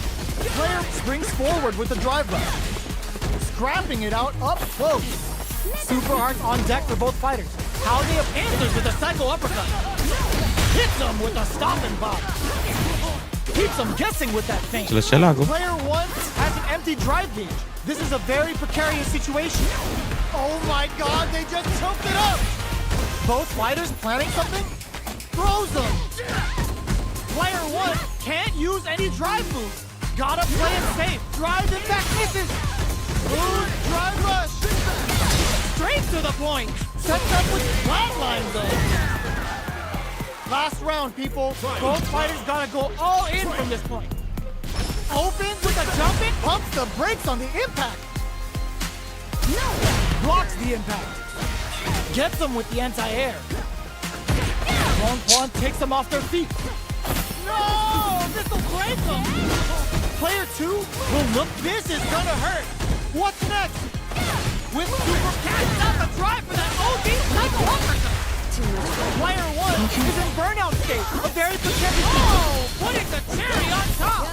Player springs forward with the drive rush. Scrapping it out up close. Super arts on deck for both fighters. Howdy answers with a psycho uppercut. Hits them with a stop and bop. Keeps them guessing with that thing. Selesai lah aku. Player 1 has an empty drive gauge. This is a very precarious situation. Oh my god, they just choked it up! Both fighters planning something? Throws them! Player 1 can't use any drive moves. Gotta play it safe. Drive in back misses. Ooh, drive rush. Straight to the point. Sets up with flatlines though. Last round, people. Both fighters gotta go all in from this point. Opens with a jump in, pumps the brakes on the impact. Blocks the impact. Gets them with the anti-air. Long pawn takes them off their feet. No! This'll break them! Player 2 will look, this is gonna hurt. What's next? With super cast out the drive for that OD psycho uppercut. Player 1 is in burnout state. A very precarious. Oh! Putting the cherry on top!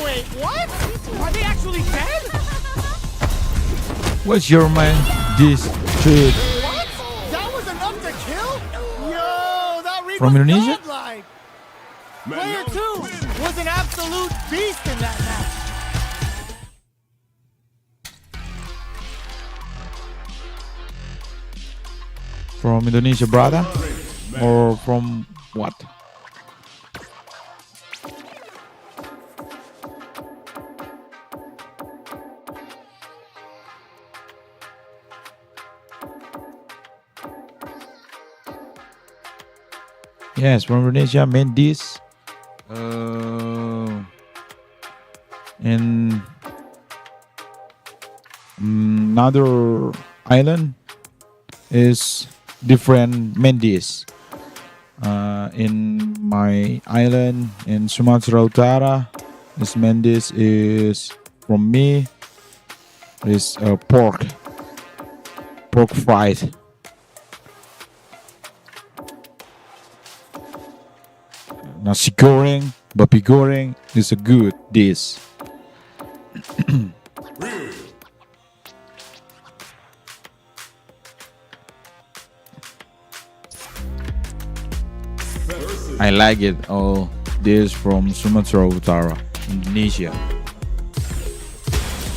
Wait, what? Are they actually dead? What's your man? This shit. What? That was enough to kill? Yo, that Reaper's From Indonesia? godlike. Player 2 was an absolute beast in that match. From Indonesia, brother? Or from what? Yes, from Indonesia, Mendes. In another island is different Mendes. In my island in Sumatra Utara, this Mendes is from me is pork fried. Nasi goreng, babi goreng is a good dish. I like it. Oh, this from Sumatera Utara, Indonesia.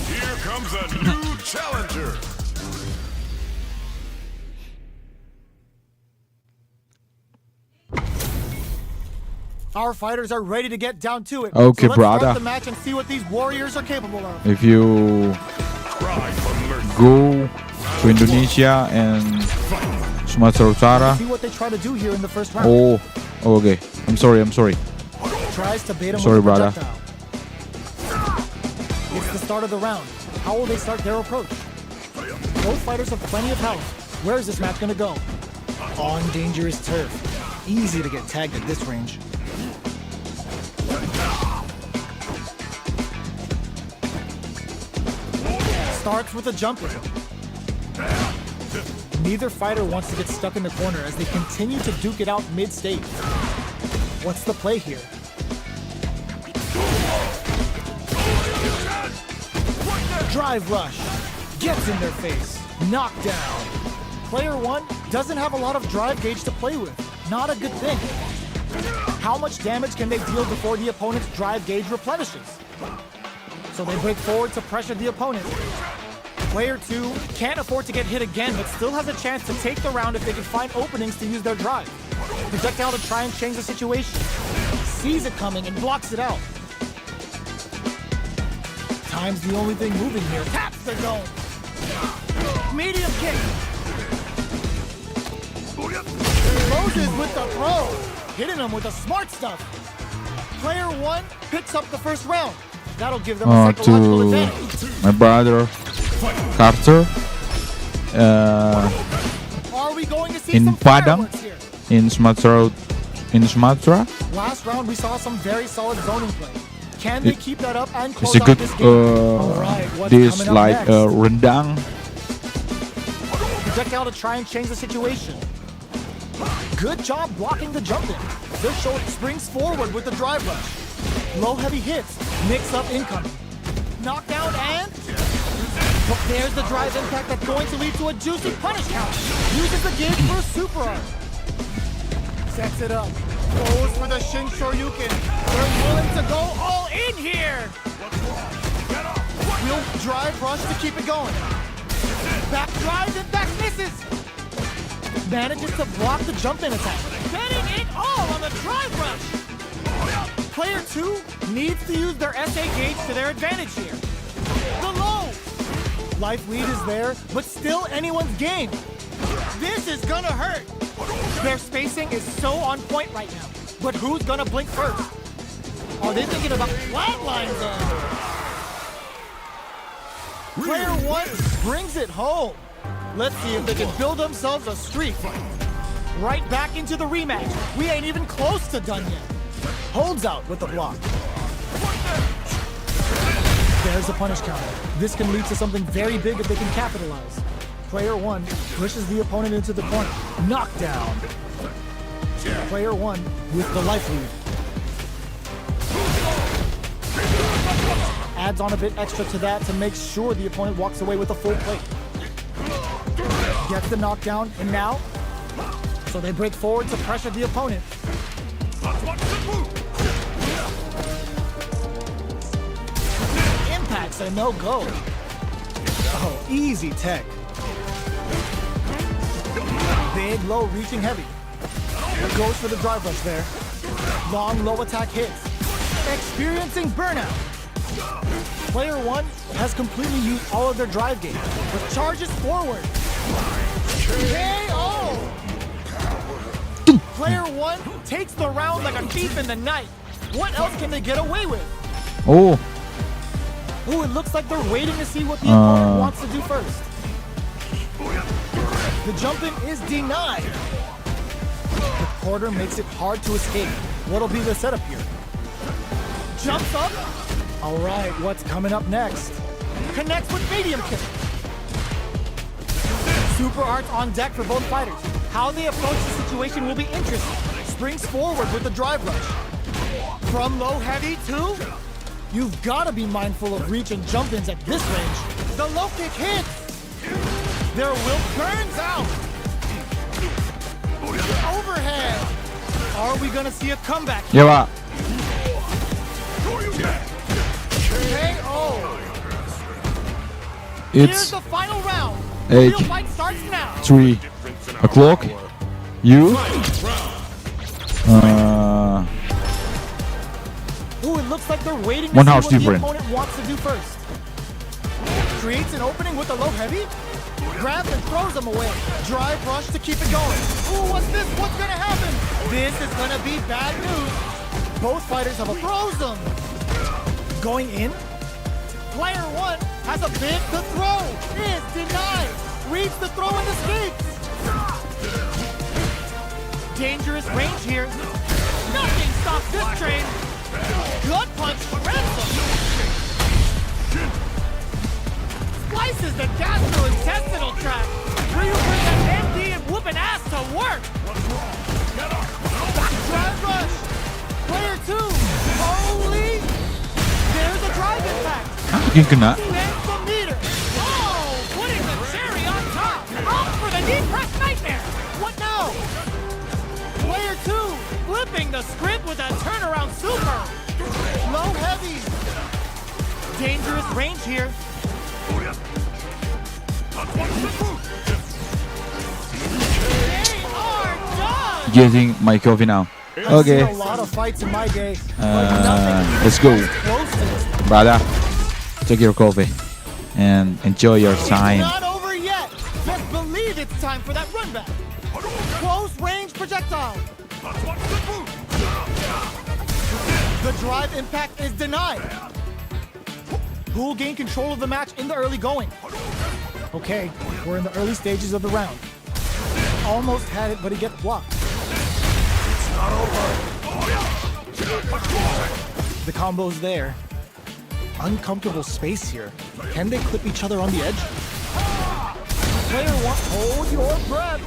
Here comes a new challenger. Our fighters are ready to get down to it. Okay, so let's brother. start the match and see what these warriors are capable of. If you Cry for mercy. go to Indonesia and Sumatera Utara, See what they try to do here in the first round. oh, okay. I'm sorry. Tries to bait him Sorry, with a brother. projectile. It's the start of the round. How will they start their approach? Both fighters have plenty of health. Where is this match going to go? On dangerous turf. Easy to get tagged at this range. Starts with a jumper. Neither fighter wants to get stuck in the corner as they continue to duke it out mid-stage. What's the play here? Drive rush. Gets in their face. Knockdown. Player one doesn't have a lot of drive gauge to play with. Not a good thing. How much damage can they deal before the opponent's drive gauge replenishes? So they break forward to pressure the opponent. Player two can't afford to get hit again, but still has a chance to take the round if they can find openings to use their drive. Projectile to try and change the situation. Sees it coming and blocks it out. Time's the only thing moving here. Taps the dome. Medium kick. Closes with the throw. Hitting him with the smart stuff. Player one picks up the first round. That'll give them a psychological To advantage. my brother Carter Are we going to see in some Padang, fireworks here? in Sumatra. Last round, we saw some very solid zoning play. Can they keep that up and close It's a out good this game? Alright, what's this coming up like next? rendang. Projectile to try and change the situation. Good job blocking the jump in. Their short springs forward with the drive rush. Low heavy hits, mix up incoming. Knockdown and... But there's the drive impact that's going to lead to a juicy punish count. Uses the gauge for a super arm. Sets it up. Goes for the Shin Shoryuken. They're willing to go all in here. Will drive rush to keep it going. Back drives and back misses. Manages to block the jump in attack. Betting it all on the drive rush. Player two needs to use their SA gauge to their advantage here. The low. Life lead is there, but still anyone's game. This is gonna hurt. Their spacing is so on point right now. But who's gonna blink first? Are they thinking about flatlines though? Player one brings it home. Let's see if they can build themselves a streak. Right back into the rematch. We ain't even close to done yet. Holds out with the block. There's the punish counter. This can lead to something very big if they can capitalize. Player one pushes the opponent into the corner. Knockdown. Player one with the life lead. Adds on a bit extra to that to make sure the opponent walks away with a full plate. Gets the knockdown, and now, so they break forward to pressure the opponent. Impacts a no-go. Oh, easy tech. Big, low, reaching heavy. Goes for the drive rush there. Long, low attack hits. Experiencing burnout. Player one has completely used all of their drive gauge, but charges forward. KO! Player one takes the round like a thief in the night. What else can they get away with? Oh, Ooh, it looks like they're waiting to see what the opponent wants to do first. The jump-in is denied. The quarter makes it hard to escape. What'll be the setup here? Jumps up. All right, what's coming up next? Connects with medium kick. Super arts on deck for both fighters. How they approach the situation will be interesting. Springs forward with the drive rush. From low heavy to... You've got to be mindful of reach and jump-ins at this range. The low kick hits. Their will burns out. Overhead. Are we gonna see a comeback? Ya Pak. KO. Here's It's the final round. Eight. Real fight starts now. 3 o'clock. You. Ooh, it looks like they're waiting to One see house what different. the opponent wants to do first. Creates an opening with a low heavy. Grabs and throws him away. Drive rush to keep it going. Ooh, what's this? What's gonna happen? This is gonna be bad news. Both fighters have a frozen. Going in. Player one has a bid to throw. Is denied. Reads the throw and escapes. Dangerous range here. Nothing stops this train. Gut punch ransom. Slices the gastrointestinal tract. Ryu brings an MD and whooping ass to work. Drive rush. Player two. Holy. There's a drive impact. Mungkin kena. Bends the meter. Oh, putting the cherry on top. Up for the deep press nightmare. What now? Player two. Flipping the script with a turnaround super. Low heavy. Dangerous range here. They are done. Getting my coffee now. I've seen Okay. a lot of fights in my day, but nothing Let's go, close to this. brother. Take your coffee and enjoy your time. Not over yet. Just believe it's time for that run back. Close range projectile. The drive impact is denied. Who will gain control of the match in the early going? Okay, we're in the early stages of the round. Almost had it, but he gets blocked. It's not over. The combo's there. Uncomfortable space here. Can they clip each other on the edge? Player one, hold your breath.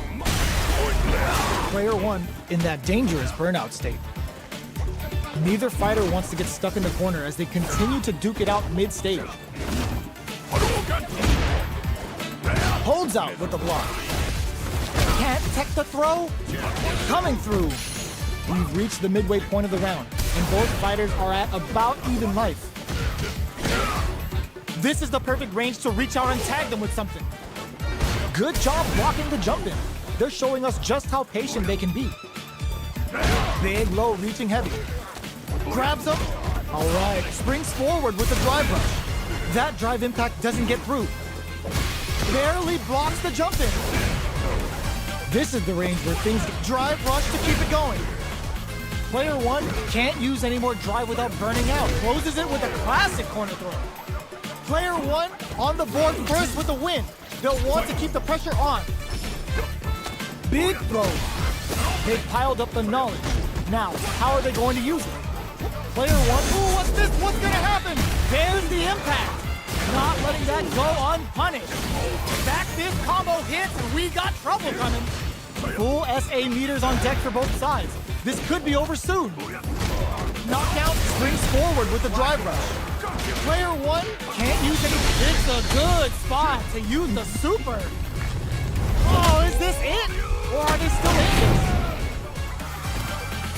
Player one in that dangerous burnout state. Neither fighter wants to get stuck in the corner as they continue to duke it out mid-stage. Holds out with the block. Can't tech the throw. Coming through. We've reached the midway point of the round, and both fighters are at about even life. This is the perfect range to reach out and tag them with something. Good job blocking the jump in. They're showing us just how patient they can be. Big low reaching heavy. Grabs him. All right, springs forward with the drive rush. That drive impact doesn't get through. Barely blocks the jump in. This is the range where things drive rush to keep it going. Player one can't use any more drive without burning out. Closes it with a classic corner throw. Player one on the board first with the win. They'll want to keep the pressure on. Big throw. They've piled up the knowledge. Now, how are they going to use it? Player one, ooh, what's this? What's gonna happen? There's the impact. Not letting that go unpunished. Back this combo hits and we got trouble coming. Full SA meters on deck for both sides. This could be over soon. Knockout springs forward with the drive rush. Player one can't use any. It's a good spot to use the super. Oh, is this it? Or are they still in this?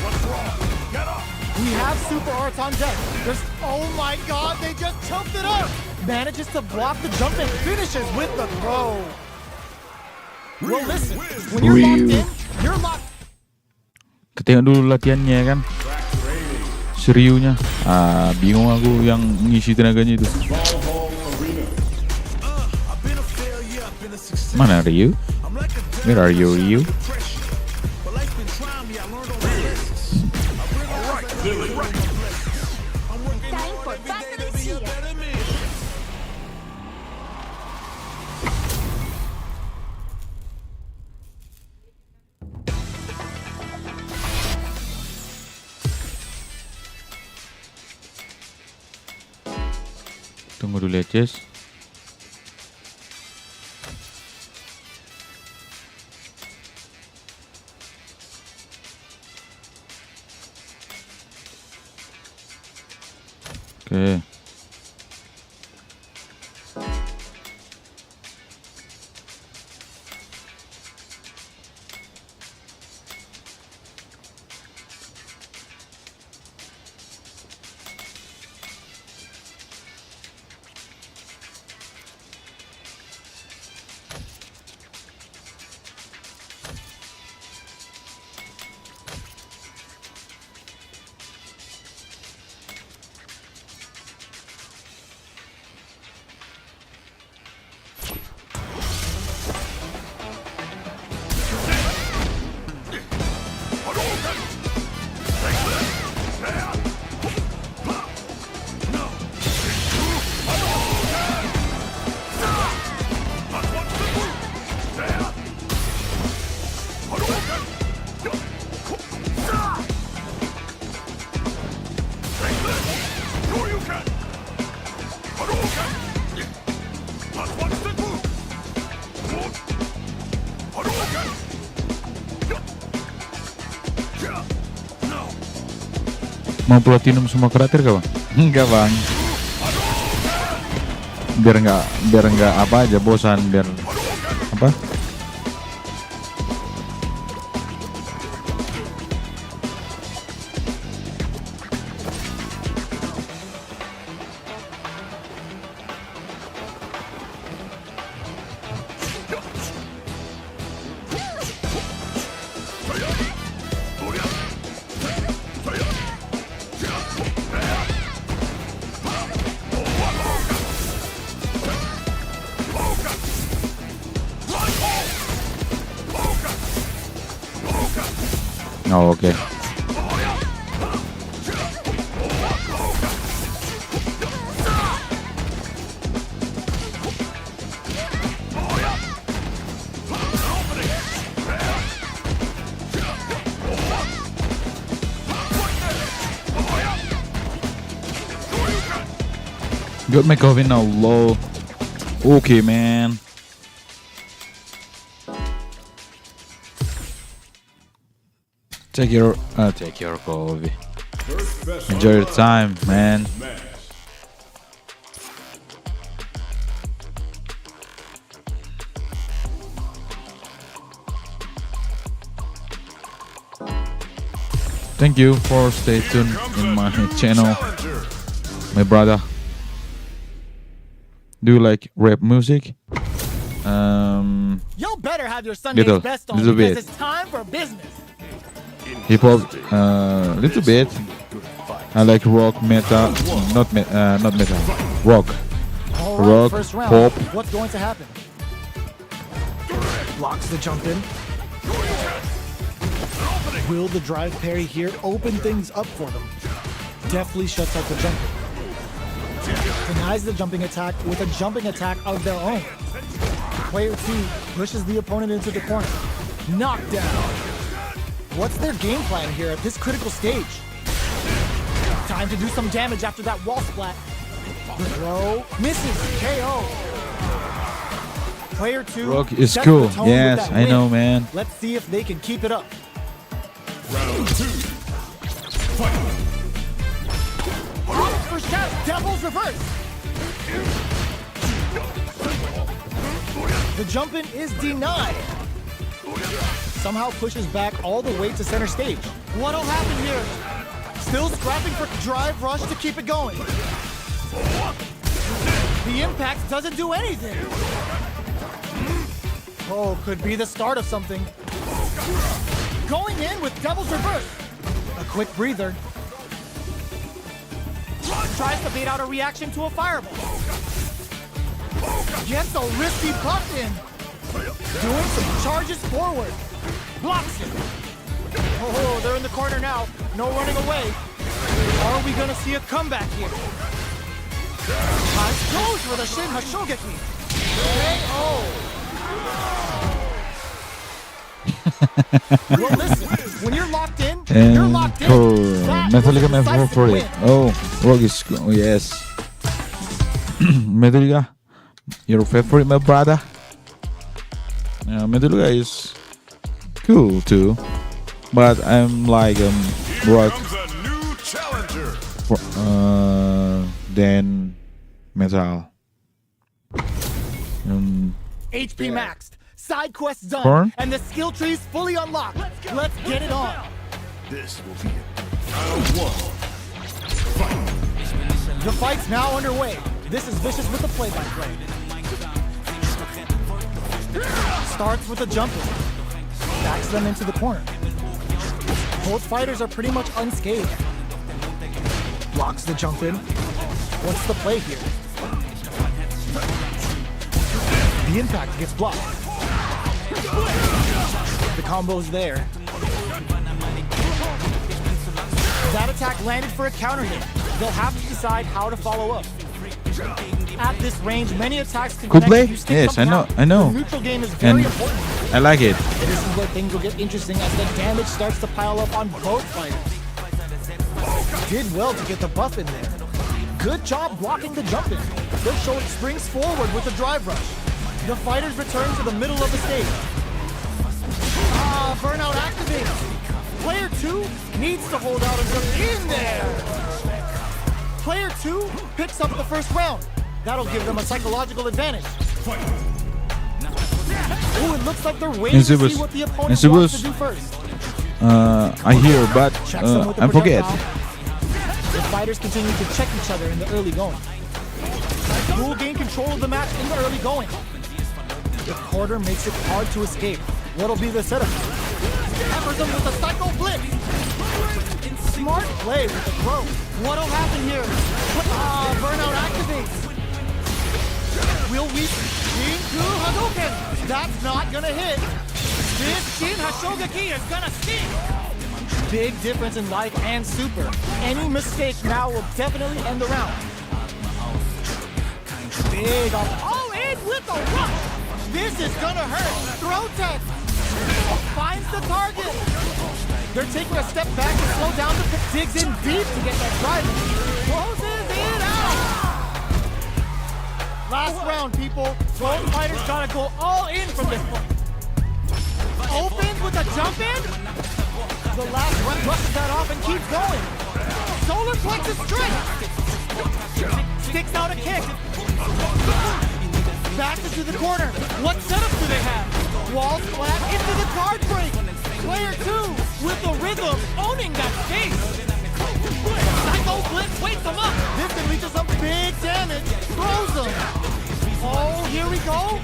What's wrong? Get up! We have super arts on deck. Oh my god, they just choked it up! Manages to block the jump and finishes with the throw. Well, listen, when you're locked in, you're locked. Ketengok dulu latihannya kan. Seriunya. Bingung aku yang ngisi tenaganya itu. Mana Ryu? Where are you, Ryu? Time for battle is here. Tunggu dulu ya, Jess. Oke. Mau platinum semua karakter gak bang? Enggak bang. Biar nggak apa aja bosan, biar apa? Oh, oke. Got my coffee now, low. Okay, man. Take your coffee. Enjoy your time, man. Thank you for stay tuned in my channel, my brother. Do you like rap music? Y'all better have your Sunday's Little- best on little because bit. it's time for business. Hip hop, little bit. I like rock, metal, not metal, rock. All right, Rock, first round. pop. What's going to happen? Blocks the jump in. Will the drive parry here open things up for them? Deftly shuts out the jump in. Denies the jumping attack with a jumping attack of their own. Player 2 pushes the opponent into the corner. Knockdown. What's their game plan here at this critical stage? Time to do some damage after that wall splat. The throw misses. KO. Player 2 Rock is sets cool. the tone with Yes, that I win. know, man. Let's see if they can keep it up. Round 2. For shot, Devil's reverse. The jump in is denied. Somehow pushes back all the way to center stage. What'll happen here? Still scrapping for drive rush to keep it going. The impact doesn't do anything. Oh, could be the start of something. Going in with Devil's reverse. A quick breather. Tries to bait out a reaction to a fireball. Gets a risky puck in. Doing some charges forward. Blocks it. Oh, they're in the corner now. No running away. Are we gonna see a comeback here? Eyes closed for the Shin Hashogeki. Well, listen, when you're locked in, you're And locked in. for That Metallica, was a my decisive favorite. win. Oh, rock is cool. Oh, yes. Metallica, your favorite, my brother. Metallica is cool too, but I'm like rock Comes a new challenger. than metal. HP maxed, side quests done, Burn? and the skill tree's fully unlocked. Let's get it on. This will be round 1. The fight's now underway. This is Vicious with the play-by-play. Starts with a jump in. Backs them into the corner. Both fighters are pretty much unscathed. Blocks the jump in. What's the play here? The impact gets blocked. The combo's there. That attack landed for a counter hit. They'll have to decide how to follow up. At this range, many attacks can Good connect play? if you stick Yes, something I know, out. I know. The neutral game is very And important. I like it. This is where things will get interesting as the damage starts to pile up on both fighters. Did well to get the buff in there. Good job blocking the jump in. Their shoulder springs forward with the drive rush. The fighters return to the middle of the stage. Burnout activated. Player 2 needs to hold out until in there. Player 2 picks up the first round. That'll give them a psychological advantage. Ooh, it looks like they're waiting to see what the opponent wants to do first. I hear, but Checks them with the I forget. projectile. The fighters continue to check each other in the early going. Who will gain control of the match in the early going? The quarter makes it hard to escape. What'll be the setup? Peppers him with a psycho blitz. Smart play with the throw. What'll happen here? Burnout activates. Will we Shinku Hadouken? That's not gonna hit. This Shin Hashogaki is gonna sting. Big difference in life and super. Any mistake now will definitely end the round. Big all in with a rush. This is gonna hurt. Throw test. Finds the target. They're taking a step back to slow down the pick. Digs in deep to get that driving. Closes it out. Last round, people. Both fighters gotta go all in from this point. Opens with a jump in. The last one brushes that off and keeps going. Solar plexus strike. Sticks out a kick. Back into the corner. What setup do they have? Wall flat into the card break. Player 2 with the rhythm owning that space. Psycho Blitz wakes him up. This can lead to some big damage. Throws him. Oh, here we go.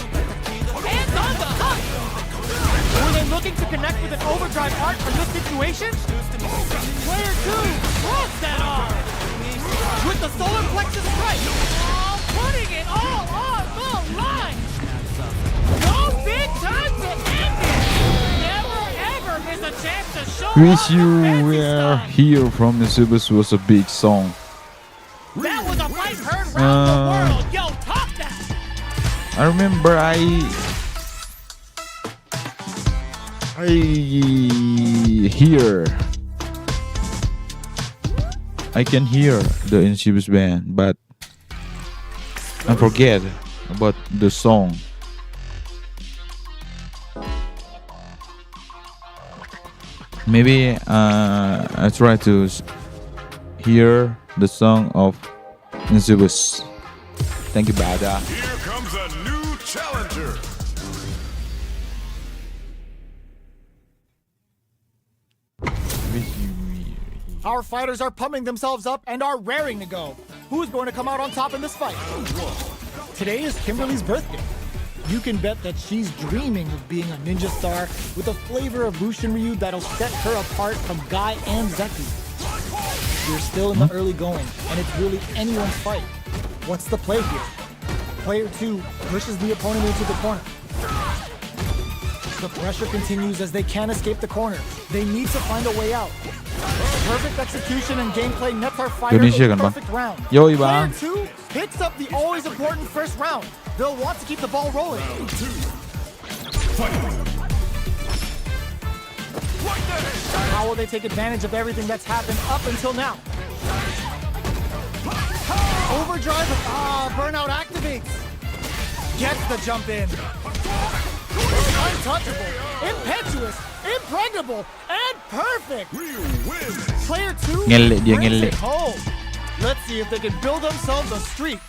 Hands on the hook. Were they looking to connect with an overdrive art from this situation? Player 2 throws that arm. With the solar plexus strike. Oh, putting it all on the line. No big time to end it. Never ever miss a chance to show Wish off You the fancy Were stuff. Here from Insubus was a big song. That was a fight heard round the world. Yo, top that. I remember I can hear the Insubus band, but I forget about the song. Maybe I try to hear the song of Insubus. Thank you, Bada. Here comes a new challenger. Our fighters are pumping themselves up and are raring to go. Who's going to come out on top in this fight? Today is Kimberly's birthday. You can bet that she's dreaming of being a ninja star with a flavor of Bushin Ryu that'll set her apart from Guy and Zeki. We're still in the early going, and it's really anyone's fight. What's the play here? Player 2 pushes the opponent into the corner. The pressure continues as they can't escape the corner. They need to find a way out. Perfect execution and gameplay nets our fighter Indonesia a kan, Bang? perfect round. Yoi, Player Bang. 2 picks up the always important first round. They'll want to keep the ball rolling. How will they take advantage of everything that's happened up until now? Overdrive, burnout activates. Gets the jump in. Untouchable, impetuous, impregnable, and perfect. Ryu wins. Player 2 Ngelek dia, brings ngelek. it home. Let's see if they can build themselves a streak.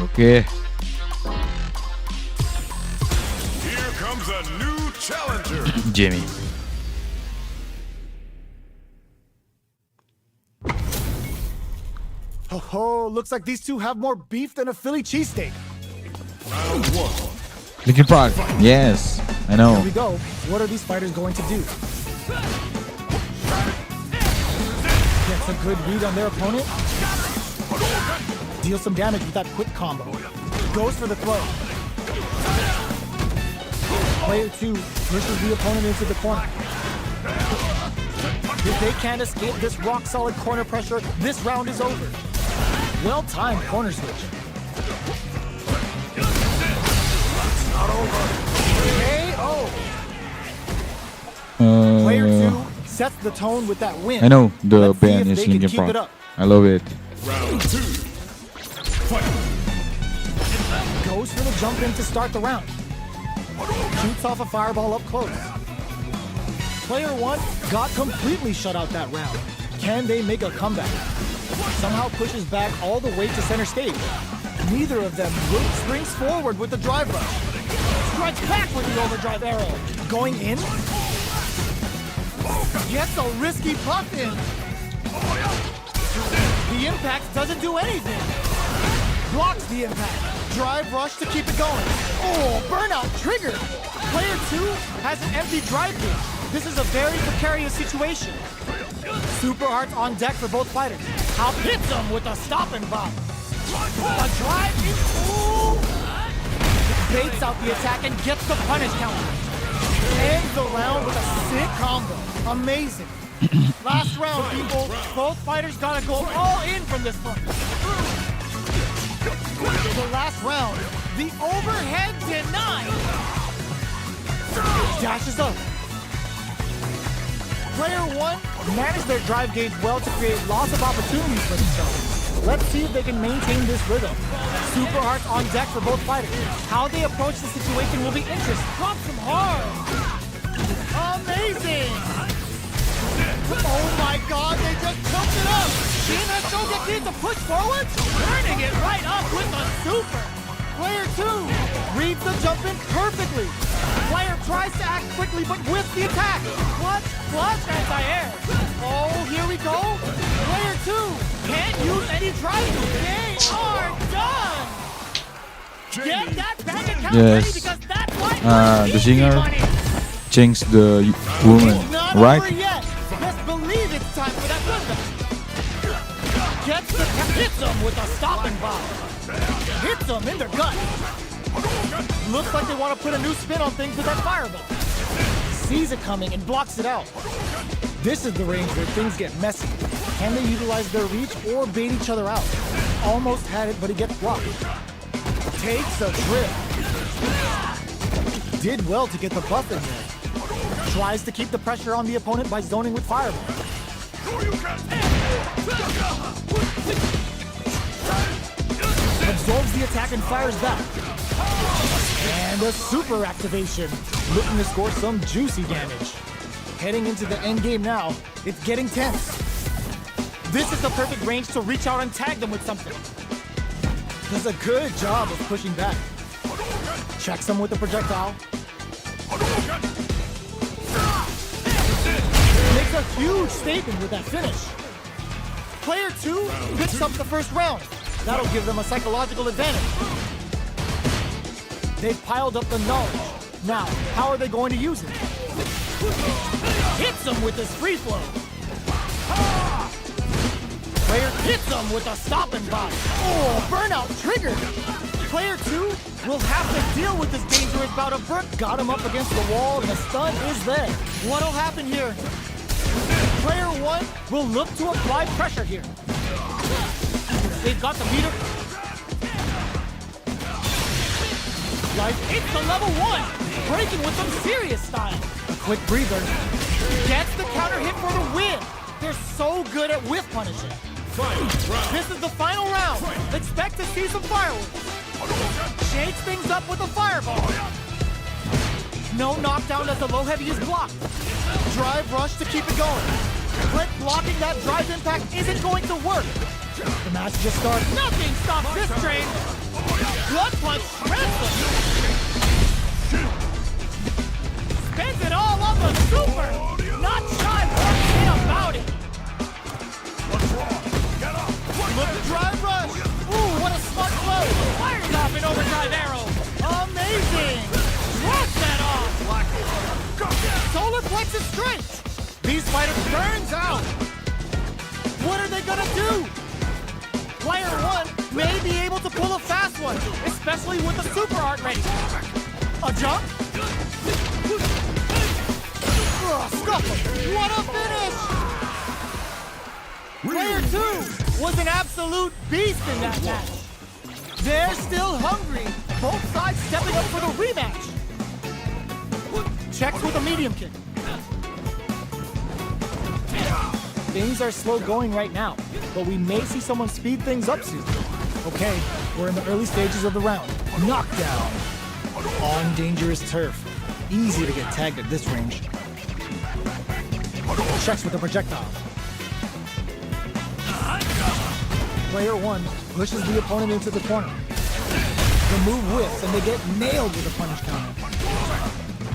Okay. Here comes a new challenger. Jamie. Oh, looks like these two have more beef than a Philly cheesesteak. Round 1. Linkin Park. Yes, I know. Here we go. What are these fighters going to do? Gets a good read on their opponent. Deals some damage with that quick combo. Goes for the throw. Player 2 pushes the opponent into the corner. If they can't escape this rock-solid corner pressure, this round is over. Well-timed corner switch. It's not over. KO. Player 2 sets the tone with that win. I know the Let's see band if is they can Linkin keep it Park. up. I love it. Round 2. Fight. Goes for the jump in to start the round. Shoots off a fireball up close. Player 1 got completely shut out that round. Can they make a comeback? Somehow pushes back all the way to center stage. Neither of them springs forward with the drive rush. Strikes back with the overdrive arrow. Going in? Gets a risky puff in. The impact doesn't do anything. Blocks the impact. Drive rush to keep it going. Oh, burnout triggered. Player 2 has an empty drive gauge. This is a very precarious situation. Super Hearts on deck for both fighters. How hits them with a stop and bomb. A drive in. Ooh. Baits out the attack and gets the punish counter. Ends the round with a sick combo. Amazing. Last round, people. Both fighters gotta go all in from this one. The last round, the overhead denied. Dashes up. Player 1 managed their drive gauge well to create lots of opportunities for themselves. Let's see if they can maintain this rhythm. Super Hearts on deck for both fighters. How they approach the situation will be interesting. Drops them hard. Amazing. Oh my God, they just pumped it up. Shin has Shogeki to push forward, turning it right up with a super. Player 2 reads the jump in perfectly. Player tries to act quickly, but whiffs the attack. Clutch anti-air. Oh, here we go. Player 2 can't use any drive. They are done. Get that bank account ready because that's why the singer money. changed the woman, Not right? over yet. Best believe it's time for that comeback. Gets the hits them with a stopping bomb. Hits them in their gut. Looks like they want to put a new spin on things with that fireball. Sees it coming and blocks it out. This is the range where things get messy. Can they utilize their reach or bait each other out? Almost had it, but he gets blocked. Takes a trip. Did well to get the buff in there. Tries to keep the pressure on the opponent by zoning with fireball. Absorbs the attack and fires back. And a super activation. Looking to score some juicy damage. Heading into the end game now. It's getting tense. This is the perfect range to reach out and tag them with something. Does a good job of pushing back. Checks them with the projectile. Makes a huge statement with that finish. Player 2 picks up the first round. That'll give them a psychological advantage. They've piled up the knowledge. Now, how are they going to use it? Hits them with his free flow. Player hits them with a stopping bomb. Oh, burnout triggered. Player 2 will have to deal with this dangerous bout of burn. Got him up against the wall and the stun is there. What'll happen here? Player 1 will look to apply pressure here. They've got the meter. Life hits the level 1, breaking with some serious style. A quick breather. Gets the counter hit for the win. They're so good at whiff punishing. This is the final round. Expect to see some fireworks. Shakes things up with a fireball. No knockdown as the low heavy is blocked. Drive rush to keep it going. But blocking that drive impact isn't going to work. The match just started. Nothing stops this train. Blood punch shreds them. Spends it all on the super. Not shy one bit about it. Look at drive rush. Ooh, what a smart flow. Fires off an overdrive arrow. Amazing. Drops that off. Solar plexus strength. These fighters burns out. What are they gonna do? Player 1 may be able to pull a fast one, especially with the super art ready. A jump. Scuffle. What a finish. Player 2 was an absolute beast in that match. They're still hungry. Both sides stepping up for the rematch. Checks with a medium kick. Things are slow going right now, but we may see someone speed things up soon. Okay, we're in the early stages of the round. Knockdown. On dangerous turf. Easy to get tagged at this range. Checks with the projectile. Player 1 pushes the opponent into the corner. The move whiffs and they get nailed with a punish counter.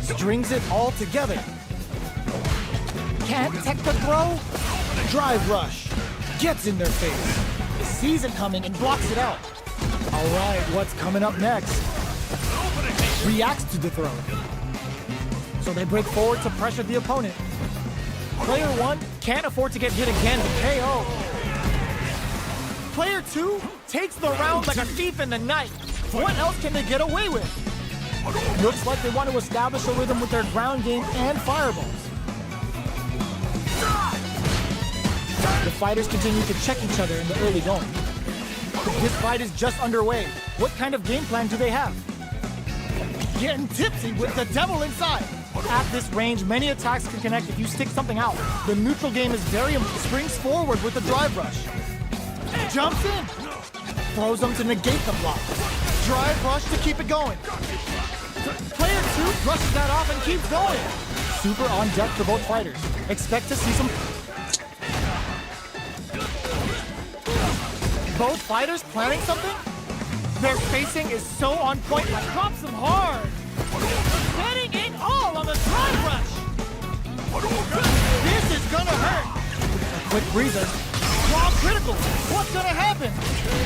Strings it all together. Can't tech the throw? Drive rush. Gets in their face. Sees it coming and blocks it out. Alright, what's coming up next? Reacts to the throw. So they break forward to pressure the opponent. Player 1 can't afford to get hit again and KO. Player 2 takes the round like a thief in the night. What else can they get away with? Looks like they want to establish a rhythm with their ground game and fireballs. The fighters continue to check each other in the early going. This fight is just underway. What kind of game plan do they have? Getting tipsy with the devil inside. At this range, many attacks can connect if you stick something out. The neutral game is very springs forward with the drive rush. Jumps in. Throws them to negate the block. Drive rush to keep it going. Player 2 brushes that off and keeps going. Super on deck for both fighters. Expect to see some... Both fighters planning something? Their spacing is so on point. Drops them hard. Getting it all on the drive rush. This is gonna hurt. A quick breather. Raw critical. What's gonna happen?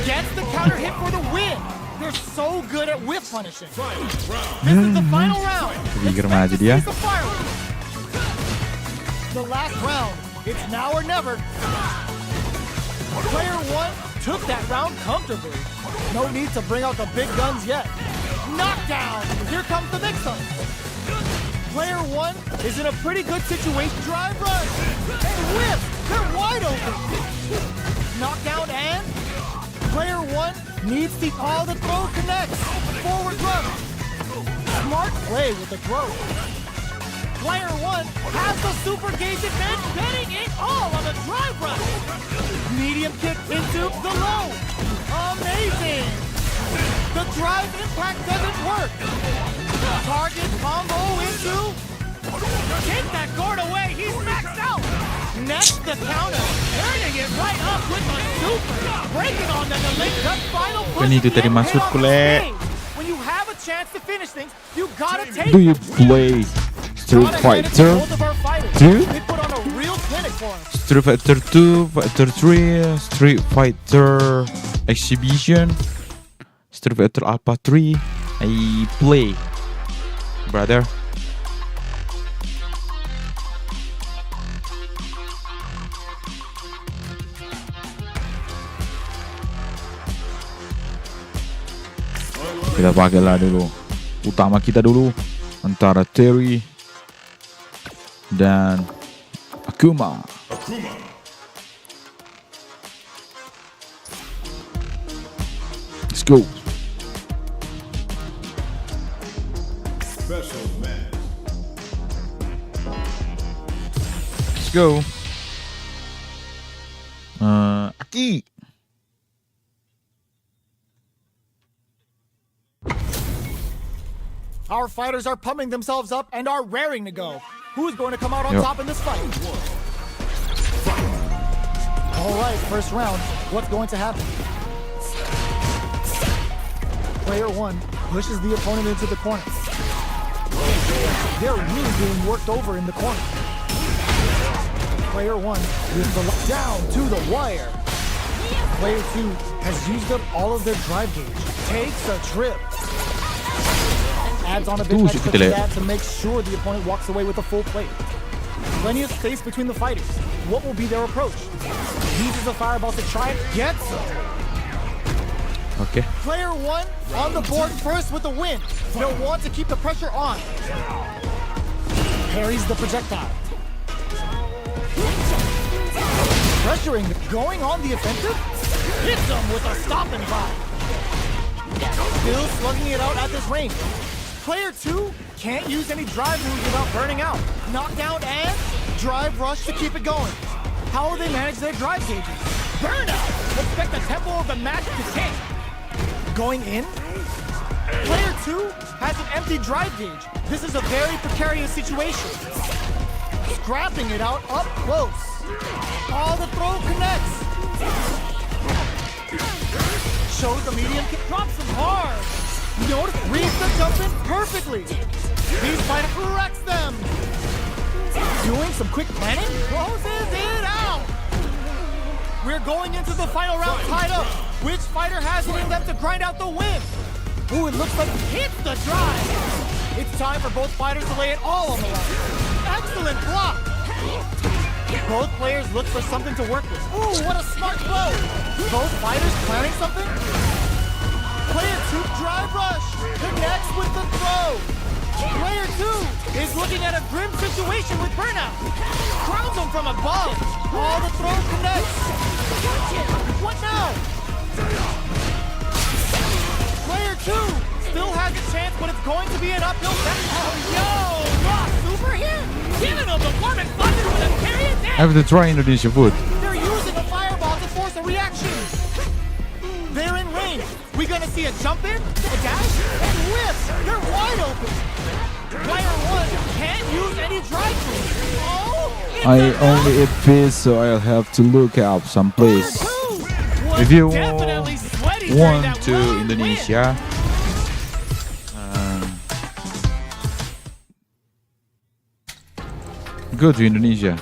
Gets the counter hit for the win. They're so good at whiff punishing. This is the final round. Expect to see some fireworks. The last round. It's now or never. Player 1 took that round comfortably. No need to bring out the big guns yet. Knockdown! Here comes the mix-up. Player 1 is in a pretty good situation. Drive rush! And whip! They're wide open! Knockdown and... Player 1 needs to all the throw connects. Forward run. Smart play with the throw. Player 1 has the super gauge advantage, betting it all on the drive rush. Medium kick into the low. Amazing! The drive impact doesn't work. Target combo into... Take that guard away, he's maxed out! Next the counter, turning it right up with the super. Breaking on them to link the final push. Ini itu tadi maksudku, Le. When you have a chance to finish things, you gotta take Do you play Street Fighter 2? They put on a real clinic for us. Street Fighter 2, Fighter 3, Street Fighter Exhibition, Street Fighter Alpha 3. I play, brother. Kita pakailah dulu utama kita dulu antara Terry dan Akuma. Let's go. Special man. Let's go. Aki. Our fighters are pumping themselves up and are raring to go. Who's going to come out on top in this fight? All right, first round. What's going to happen? Player 1 pushes the opponent into the corner. They're really being worked over in the corner. Player 1 with the down to the wire. Player 2 has used up all of their drive gauge. Takes a trip. Adds on a bit extra to that to make sure the opponent walks away with a full plate. Plenty of space between the fighters. What will be their approach? Uses a fireball to try it. Gets it. Okay. Player 1 on the board first with the win. They'll want to keep the pressure on. Parries the projectile. Pressuring, going on the offensive. Hits them with a stop and vibe. Still slugging it out at this range. Player 2 can't use any drive moves without burning out. Knockdown and drive rush to keep it going. How will they manage their drive gauges? Burnout! Expect the tempo of the match to tank. Going in? Player 2 has an empty drive gauge. This is a very precarious situation. Scrapping it out up close. Oh, the throw connects. Shows the medium kick, drops him hard. Notice, reads the jump in perfectly. These fighters wrecks them. Doing some quick planning, closes it out. We're going into the final round tied up. Which fighter has it in them to grind out the win? Ooh, it looks like he hits the drive. It's time for both fighters to lay it all on the line. Excellent block. Both players look for something to work with. Ooh, what a smart blow. Both fighters planning something. Player 2 drive rush connects with the throw. Player 2 is looking at a grim situation with burnout. Crowns him from above. All the throw connects. What now? Player 2 still has a chance, but it's going to be an uphill battle. Oh, yo! Raw super hit! Giving him the warm and thunder with a period I have to try Indonesian food. They're using a fireball to force a reaction. They're in range. We're gonna see a jump in, a dash, and whips. They're wide open. Player 1 can't use any drive moves. Oh! I only eat fish, so I'll have to look up some place. If you want to Indonesia, go to Indonesia.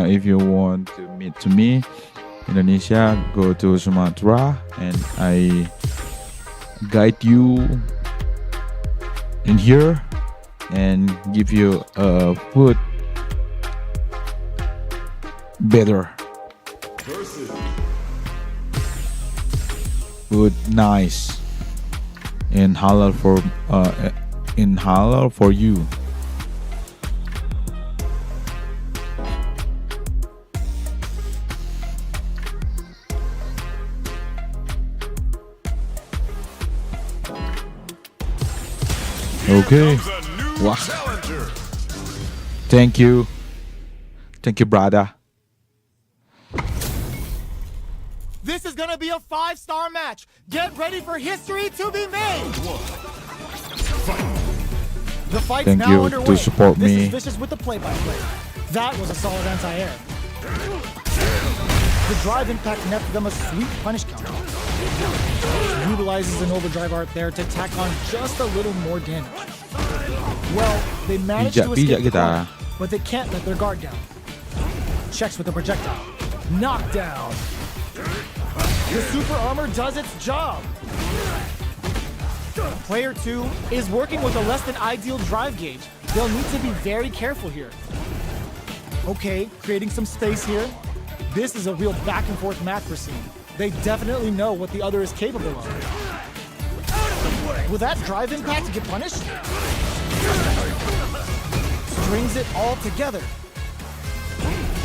If you want to meet to me, Indonesia, go to Sumatra, and I guide you in here and give you a food better. Food nice and halal for you. Okay. Wow. Thank you, brother. This is gonna be a 5-star match. Get ready for history to be made. The fight's Thank now you underway. to support This me. is Vicious with the play-by-play. That was a solid anti-air. The drive impact netted them a sweet punish counter. Utilizes an overdrive art there to tack on just a little more damage. Well, they managed to escape the corner, but they can't let their guard down. Checks with the projectile. Knockdown. The super armor does its job. Player 2 is working with a less than ideal drive gauge. They'll need to be very careful here. Okay, creating some space here. This is a real back and forth match we're seeing. They definitely know what the other is capable of. Will that drive impact get punished? Strings it all together.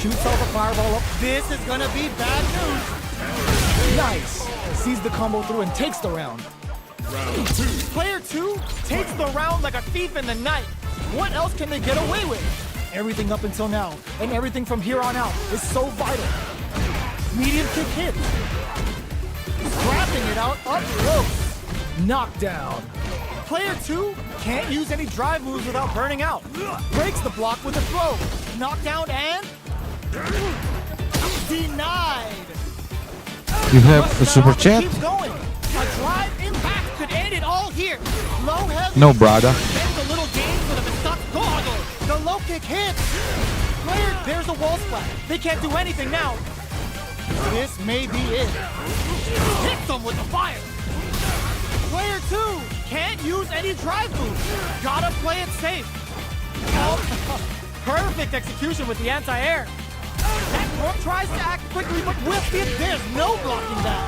Shoots off a fireball up. This is gonna be bad news. Nice. Sees the combo through and takes the round. Player 2 takes the round like a thief in the night. What else can they get away with? Everything up until now, and everything from here on out, is so vital. Medium kick hit. Scrapping it out up close. Knockdown. Player 2 can't use any drive moves without burning out. Breaks the block with a throw. Knockdown and... denied. You have a super chat? Keeps going. A drive impact could end it all here. Low heavy. No, brother. Ends a little game for the Misaki Goggle. The low kick hits. Player, there's a wall splat. They can't do anything now. This may be it. Hits them with the fire. Player 2 can't use any drive moves. Gotta play it safe. Oh, perfect execution with the anti-air. That Corp tries to act quickly, but with it, there's no blocking that.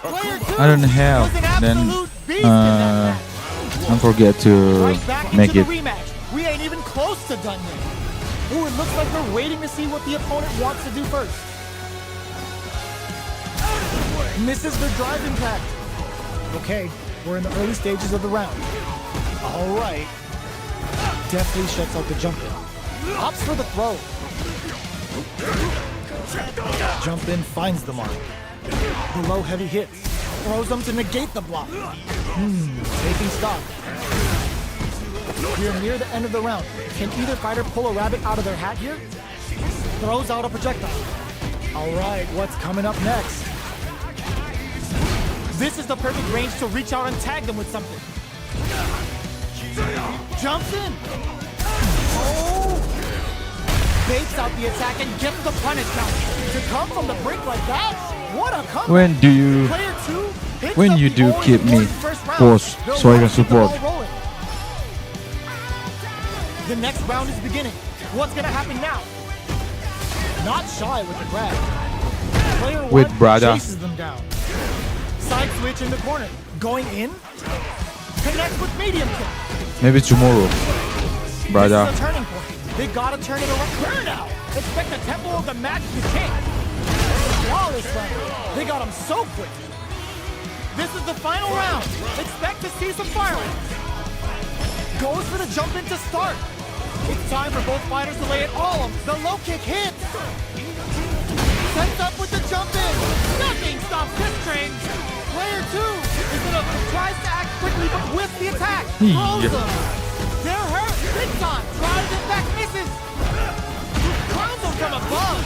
Player 2 I don't have. was an Then absolute beast in that match. don't forget to Right back make into it. the rematch. We ain't even close to done yet. Ooh, it looks like they're waiting to see what the opponent wants to do first. Misses the drive impact. Okay, We're in the early stages of the round. All right. Deftly shuts out the jump in. Opts for the throw. Jump in finds the mark. The low heavy hits. Throws them to negate the block. Taking stock. We're near the end of the round. Can either fighter pull a rabbit out of their hat here? Throws out a projectile. All right, what's coming up next? This is the perfect range to reach out and tag them with something. Jumps in. Oh! Baits out the attack and gets the punish count. To come from the brink like that? What a comeback! When do you Player 2 hits when up you the do all keep me important first round. pause They'll so I can want to keep the support. ball rolling. The next round is beginning. What's gonna happen now? Not shy with the grab. Player With 1 brother. chases them down. Side switch in the corner. Going in. Connects with medium kick. Maybe tomorrow, brother. This is a turning point. They gotta turn it around. Burnout! Expect the tempo of the match to change. Flawless round. They got him so quick. This is the final round. Expect to see some fireworks. Goes for the jump in to start. It's time for both fighters to lay it all on. The low kick hits. Sets up with the jump in. Nothing stops this train. Player 2 is gonna tries to act quickly but whiffs the attack. Throws them. They're hurt. Big time. Drives it back, misses. Crowns them from above.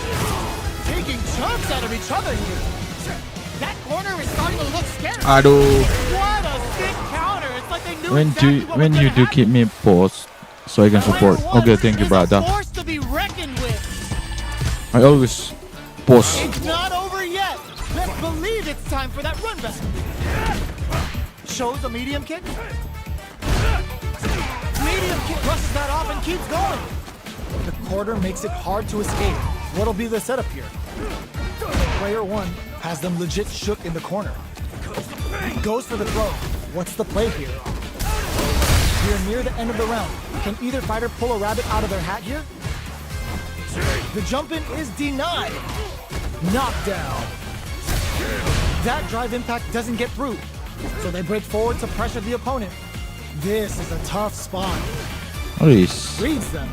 Taking chunks out of each other here. That corner is starting to look scary. Aduh. What a sick counter. It's like they knew When exactly do what when was you gonna do keep me pause so I can support. Player 1 Okay, thank you, is brother. a force to be reckoned with. I always pause. It's not over yet. Let's believe it's time for that run back. Shows a medium kick. Medium kick brushes that off and keeps going. The quarter makes it hard to escape. What'll be the setup here? Player 1 has them legit shook in the corner. Goes for the throw. What's the play here? We're near the end of the round. Can either fighter pull a rabbit out of their hat here? The jump in is denied. Knockdown. That drive impact doesn't get through, so they break forward to pressure the opponent. This is a tough spot. Please. Reads them.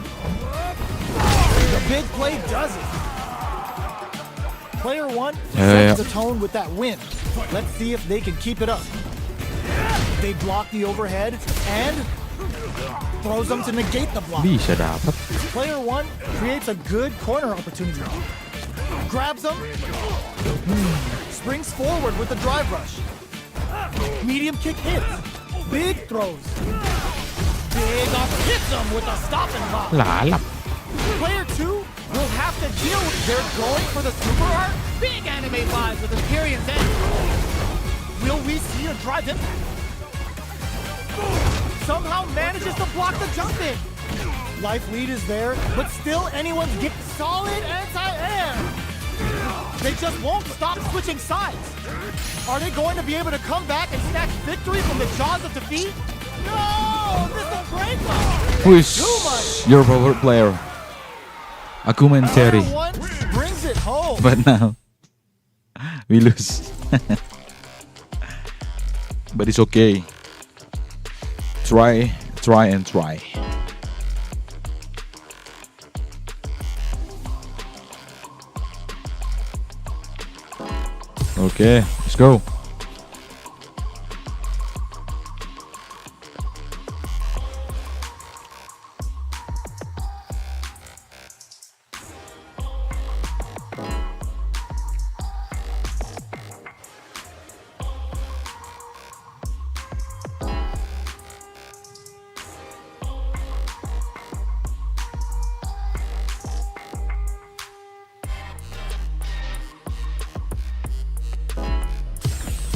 The big play does it. Player 1 Yeah. sets the tone with that win. Let's see if they can keep it up. They block the overhead and throws them to negate the block. Bisa dapat. Player 1 creates a good corner opportunity. Grabs him. Springs forward with the drive rush. Medium kick hits. Big throws. Big up hits him with a stop and block. Lalap. Player 2 will have to deal with. They're going for the super art. Big anime vibes with Imperium's end. Will we see a drive impact? Somehow manages to block the jump in. Life lead is there, but still anyone's get solid anti-air. They just won't stop switching sides. Are they going to be able to come back and snatch victory from the jaws of defeat? No! This will break them! Who is Too much! your favorite player? Aku main Terry, Player 1 brings it home. but now we lose. But it's okay. Try and try. Okay, let's go.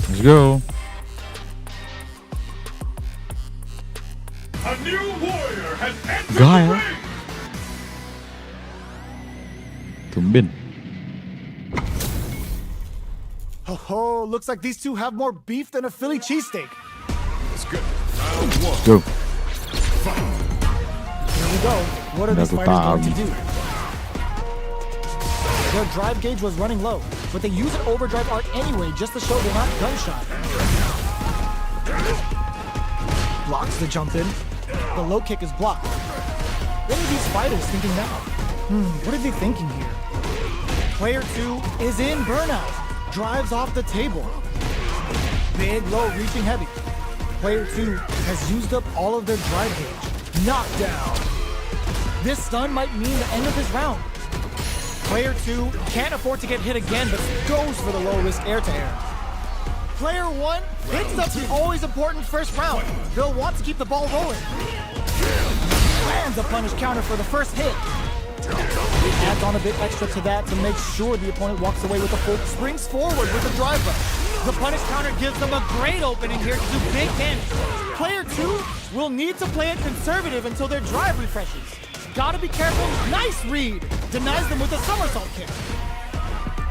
Let's go. A new warrior has entered Guile. the ring. Tumben. Oh, looks like these two have more beef than a Philly cheesesteak. Let's go. Round one. Let's go. Here we go. What are these That's fighters going to Tommy. do? Their drive gauge was running low, but they use an overdrive arc anyway just to show they're not gunshot. Blocks the jump in. The low kick is blocked. What are these fighters thinking now? What are they thinking here? Player 2 is in burnout. Drives off the table. Big low reaching heavy. Player 2 has used up all of their drive gauge. Knockdown. This stun might mean the end of his round. Player 2 can't afford to get hit again, but goes for the low risk air to air. Player 1 picks up the always important first round. They'll want to keep the ball rolling. Lands a punish counter for the first hit. Adds on a bit extra to that to make sure the opponent walks away with a full. Springs forward with a drive rush. The punish counter gives them a great opening here to do big damage. Player 2 will need to play it conservative until their drive refreshes. Gotta be careful. Nice read. Denies them with a somersault kick.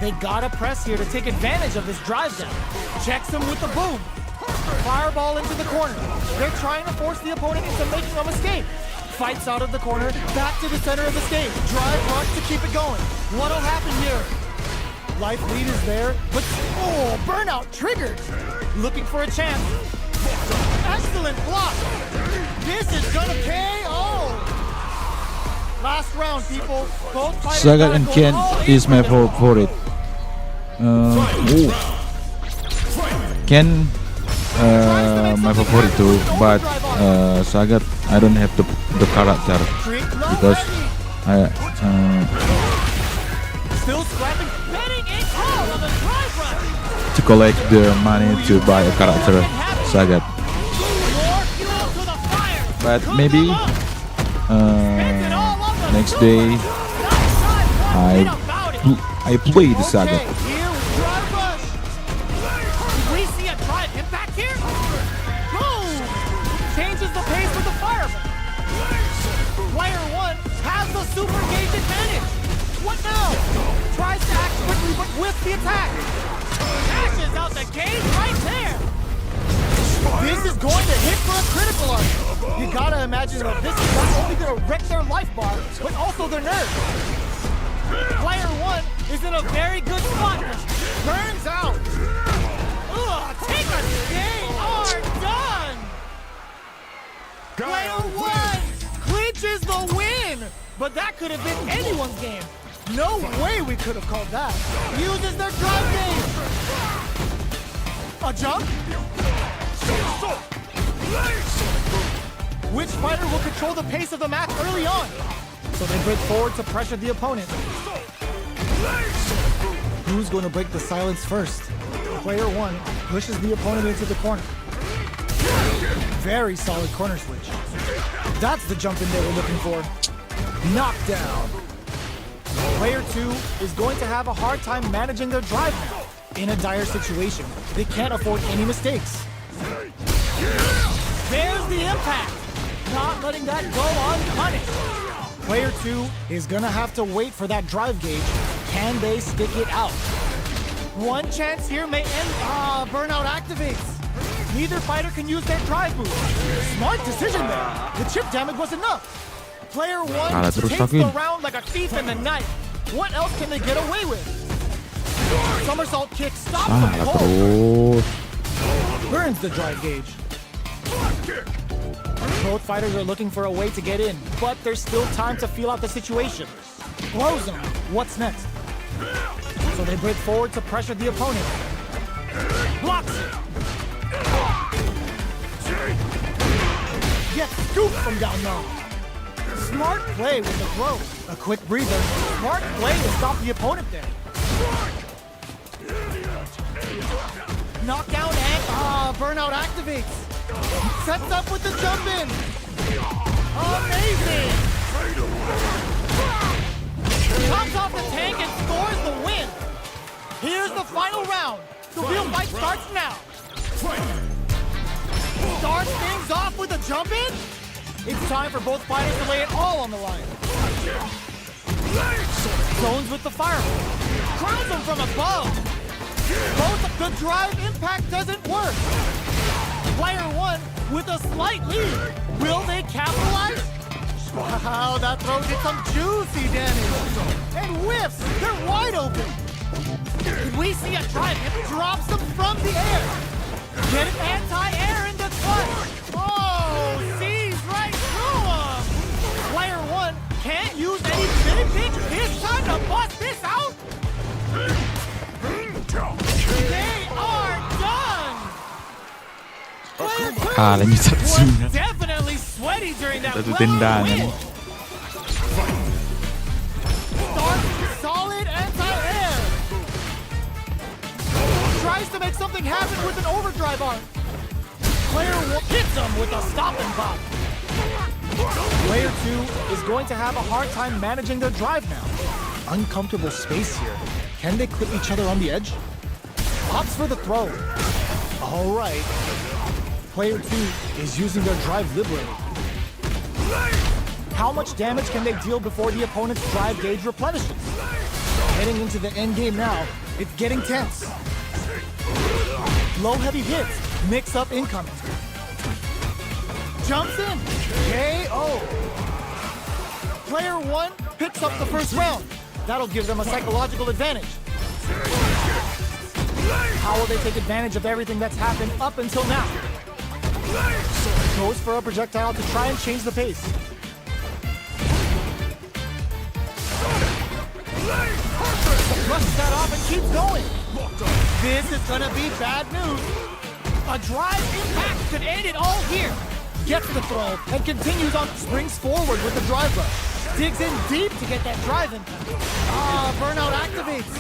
They gotta press here to take advantage of this drive down. Checks him with the boom. Fireball into the corner. They're trying to force the opponent into making a mistake. Fights out of the corner, back to the center of the stage. Drive rush to keep it going. What'll happen here? Life lead is there, but burnout triggered. Looking for a chance. Excellent block. This is gonna KO. Last round, people. Both fighters Sagat gotta and go Ken all in is my for their favorite. Ken, my favorite too, but Sagat, I don't have the character because Still scrapping, betting in call on the drive run. to collect the money to buy a character Sagat. More fuel to the fire. But Cook maybe them up. Spends it all on the next super. day Not shy one bit about it. I play the Sagat. Okay, here we drive rush. Do we see a drive impact here? Boom! Changes the pace with the fireman. Player 1 has the super gauge advantage. What now? Tries to act quickly, but with the attack. Dashes out the gauge right there. This is going to hit for a critical arc. You gotta imagine that this is not only gonna wreck their life bar, but also their nerves. Player 1 is in a very good spot. Burns out. Ugh, take a they are done. Player 1 clinches the win. But that could have been anyone's game. No way we could have called that. Uses their drive game. A jump? Which fighter will control the pace of the match early on? So they break forward to pressure the opponent. Who's going to break the silence first? Player 1 pushes the opponent into the corner. Very solid corner switch. That's the jump in they were looking for. Knockdown. Player 2 is going to have a hard time managing their drive now. In a dire situation, they can't afford any mistakes. There's the impact. Not letting that go unpunished. Player 2 is gonna have to wait for that drive gauge. Can they stick it out? One chance here may end. Burnout activates. Neither fighter can use their drive move. Smart decision there. The chip damage was enough. Player 1 Kalah terus takes tapi. the round like a thief in the night. What else can they get away with? Somersault kick stops them Kalah cold. terus. Burns the drive gauge. Both fighters are looking for a way to get in, but there's still time to feel out the situation. Blows them. What's next? So they break forward to pressure the opponent. Blocks it. Gets scooped from down low. Smart play with the throw. A quick breather. Smart play to stop the opponent there. Knockdown and burnout activates. Sets up with the jump in. Amazing. Comes off the tank and scores the win. Here's the final round. The real fight starts now. Starts things off with a jump in. It's time for both fighters to lay it all on the line. Zones with the fireball. Crowns him from above. Both the drive impact doesn't work. Player 1 with a slight lead. Will they capitalize? Wow, that throw did some juicy damage. And whiffs, they're wide open. Did we see a drive? It drops them from the air. Get an anti-air in the gonna bust this out? They are done! Player 2 Kalah ni satu was sunya. definitely sweaty during that Satu well tendangan. win. Starts solid anti-air. Tries to make something happen with an overdrive arm. Player 1 hits him with a stop and pop. Player 2 is going to have a hard time managing their drive now. Uncomfortable space here. Can they clip each other on the edge? Opts for the throw. All right. Player 2 is using their drive liberally. How much damage can they deal before the opponent's drive gauge replenishes? Heading into the end game now, it's getting tense. Low heavy hits, mix up incoming. Jumps in, KO. Player 1 picks up the first round. That'll give them a psychological advantage. How will they take advantage of everything that's happened up until now? Goes for a projectile to try and change the pace. Brushes that off and keeps going. This is gonna be bad news. A drive impact could end it all here. Gets the throw and continues on. Springs forward with the drive rush. Digs in deep to get that drive in. Burnout activates.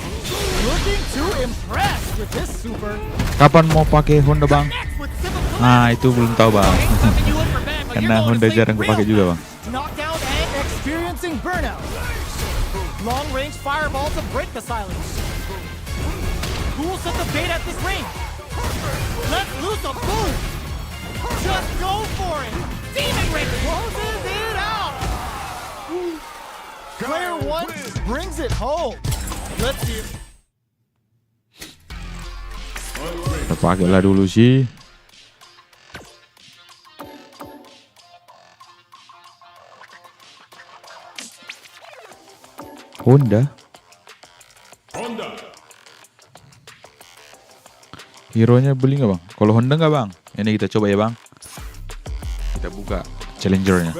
Looking to impress with this super. Kapan mau pakai Honda bang? Connects with Civil Nah itu belum tahu bang. Sucking you in for bad, but you're Karena going to Honda play jarang gue pakai real juga bang. Knockdown and experiencing burnout. Long range fireball to break the silence. Who will set the bait at this range? Let's loose a boom! Just go for it! Demon Ring closes it out! Player 1 brings it home. Let's see it. Kita pakai lah dulu sih. Honda. Hero-nya beli nggak bang? Kalau Honda nggak bang? Ini kita coba ya bang. Kita buka Challenger-nya.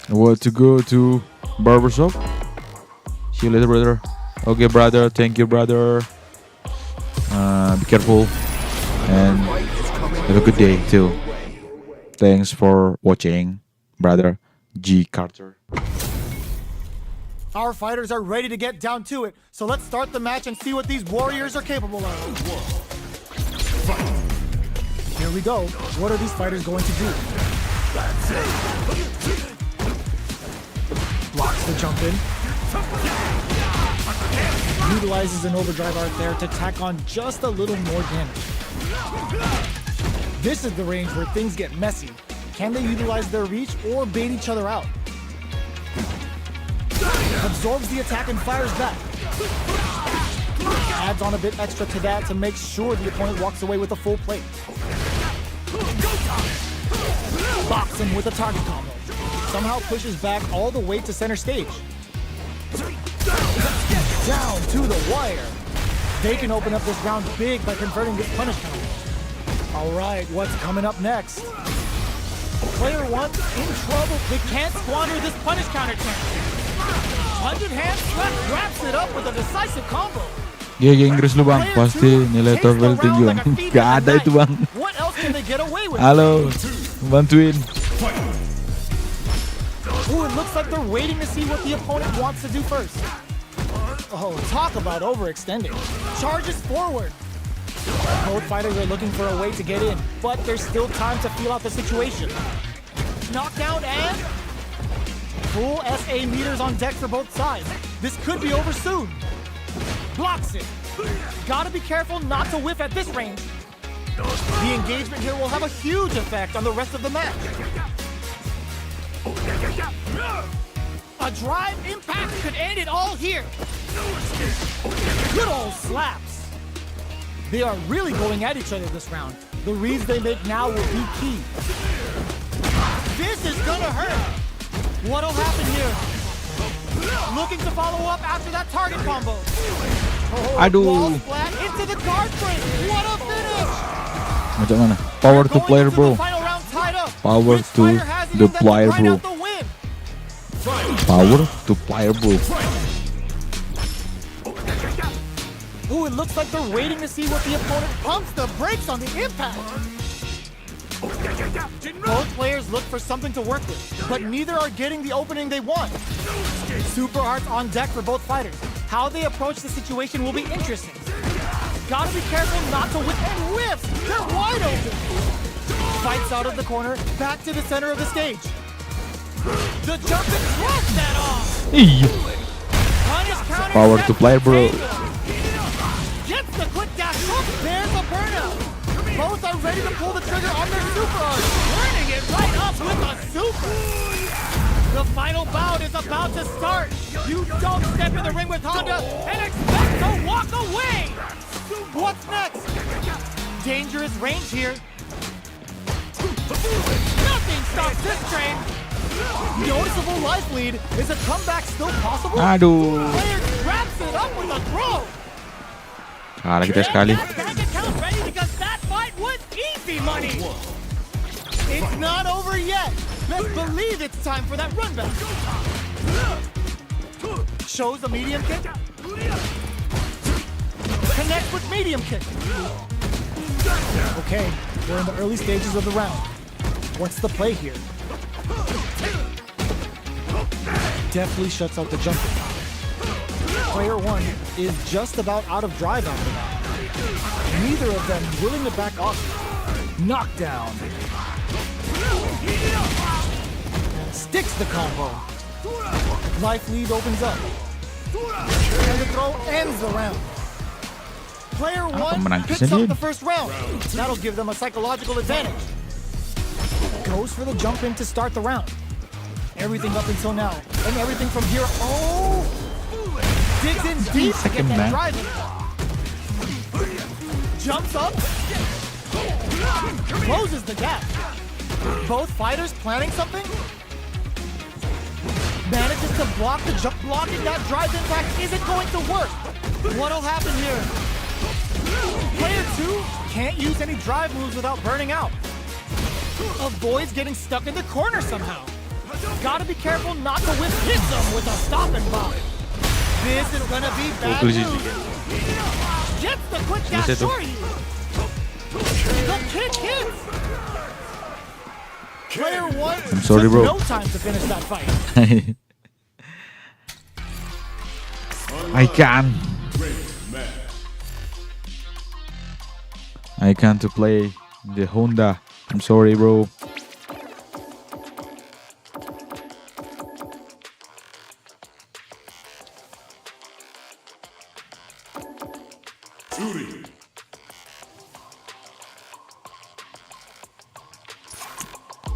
What to go to barbershop? See you later, brother. Okay, brother. Thank you, brother. Be careful and have a good day too. Thanks for watching, brother G Carter. Our fighters are ready to get down to it, so let's start the match and see what these warriors are capable of. Here we go. What are these fighters going to do? Blocks the jump in. Utilizes an overdrive art there to tack on just a little more damage. This is the range where things get messy. Can they utilize their reach or bait each other out? Absorbs the attack and fires back. Adds on a bit extra to that to make sure the opponent walks away with a full plate. Box him with a target combo. Somehow pushes back all the way to center stage. Down to the wire. They can open up this round big by converting this punish counter. All right, what's coming up next? Player 1 in trouble. They can't squander this punish counter chance. 100 hand slap wraps it up with a decisive combo. GG Inggris lu bang, pasti nilai TOEFL tinggi bang. Gak ada itu bang. What else can they get away with? Halo, bantuin. Ooh, it looks like they're waiting to see what the opponent wants to do first. Oh, talk about overextending. Charges forward. Both fighters are looking for a way to get in, but there's still time to feel out the situation. Knockdown and full SA meters on deck for both sides. This could be over soon. Blocks it. Gotta be careful not to whiff at this range. The engagement here will have a huge effect on the rest of the match. A drive impact could end it all here. Good old slaps. They are really going at each other this round. The reads they make now will be key. This is gonna hurt. What'll happen here? Looking to follow up after that target combo. Oh, Aduh. falls flat into the guard frame. What a finish! Macam mana? Power to Going player, into bro. the final round tied up. Power Which to fighter has it the in them to player, grind bro. out the win? Power to player, bro. Ooh, it looks like they're waiting to see what the opponent pumps the brakes on the impact. Both players look for something to work with, but neither are getting the opening they want. Super Hearts on deck for both fighters. How they approach the situation will be interesting. Gotta be careful not to whip and whiffs. They're wide open. Fights out of the corner, back to the center of the stage. The jump and cross that off. Iya. Punish counter Power set to player, bro. Tango. Gets the quick dash hook. There's a burnout. Both are ready to pull the trigger on their super arts. Turning it right up with a super. The final bout is about to start. You don't step in the ring with Honda and expect to walk away. What's next? Dangerous range here. Nothing stops this train. Noticeable life lead. Is a comeback still possible? Aduh. Player wraps it up with a throw. Kalah kita sekali. Get that bank account ready because that fight was easy money. It's not over yet. Let's believe it's time for that run back. Shows a medium kick. Connects with medium kick. Okay, we're in the early stages of the round. What's the play here? Definitely shuts out the jumper. Player one is just about out of drive after that. Neither of them willing to back off. Knockdown. Sticks the combo. Life lead opens up. And the throw ends the round. Player one picks up the first round. That'll give them a psychological advantage. Goes for the jump in to start the round. Everything up until now. And everything from here. Oh! Digs in deep to get that drive in. Jumps up. Closes the gap. Both fighters planning something. Manages to block the jump. Blocking that drive impact isn't going to work. What'll happen here? Player two can't use any drive moves without burning out. Avoids getting stuck in the corner somehow. Gotta be careful not to whip hits them with a stop and block. This is gonna be bad news. Gets the quick dash short. The kick hits. Player one I'm sorry, took bro. no time to finish that fight. I can't to play the Honda. I'm sorry, bro.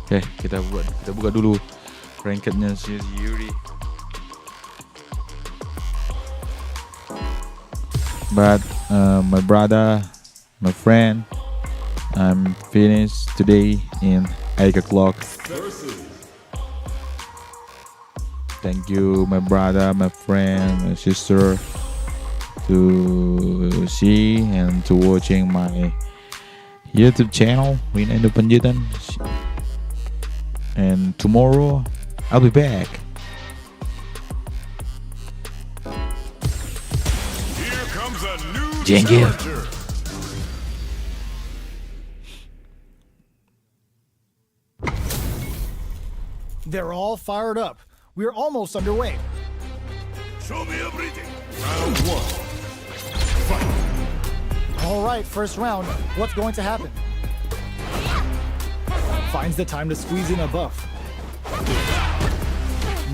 Oke, kita buka dulu rankednya si Yuri. But my brother, my friend, I'm finished today in 8 o'clock. Thank you, my brother, my friend, my sister, to see and to watching my YouTube channel, Rinando Panjaitan. And tomorrow I'll be back. Here comes a new Jengkel. challenger. They're all fired up. We're almost underway. Show me everything. Round one. All right, first round. What's going to happen? Finds the time to squeeze in a buff.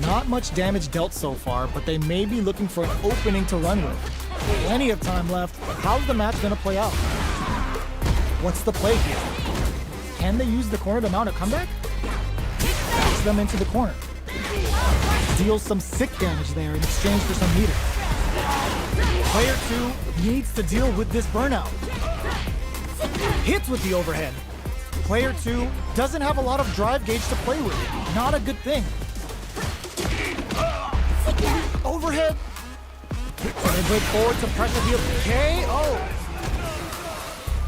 Not much damage dealt so far, but they may be looking for an opening to run with. Plenty of time left. How's the match gonna play out? What's the play here? Can they use the corner to mount a comeback? Backs them into the corner. Deals some sick damage there in exchange for some meter. Player two needs to deal with this burnout. Hits with the overhead. Player two doesn't have a lot of drive gauge to play with. Not a good thing. Overhead. So they break forward to pressure the KO.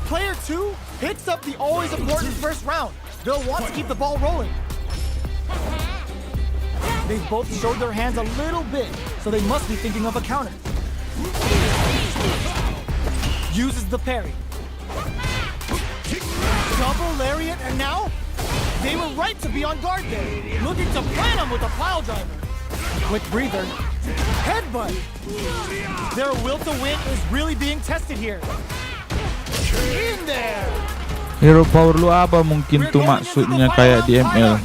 Player 2 picks up the always important first round. They'll want to keep the ball rolling. They've both showed their hands a little bit, so they must be thinking of a counter. Uses the parry. Double lariat, and now they were right to be on guard there, looking to plant him with a pile driver. Quick breather. Headbutt. Their will to win is really being tested here. In there. Hero power lu apa? Mungkin tuh maksudnya kayak di ML.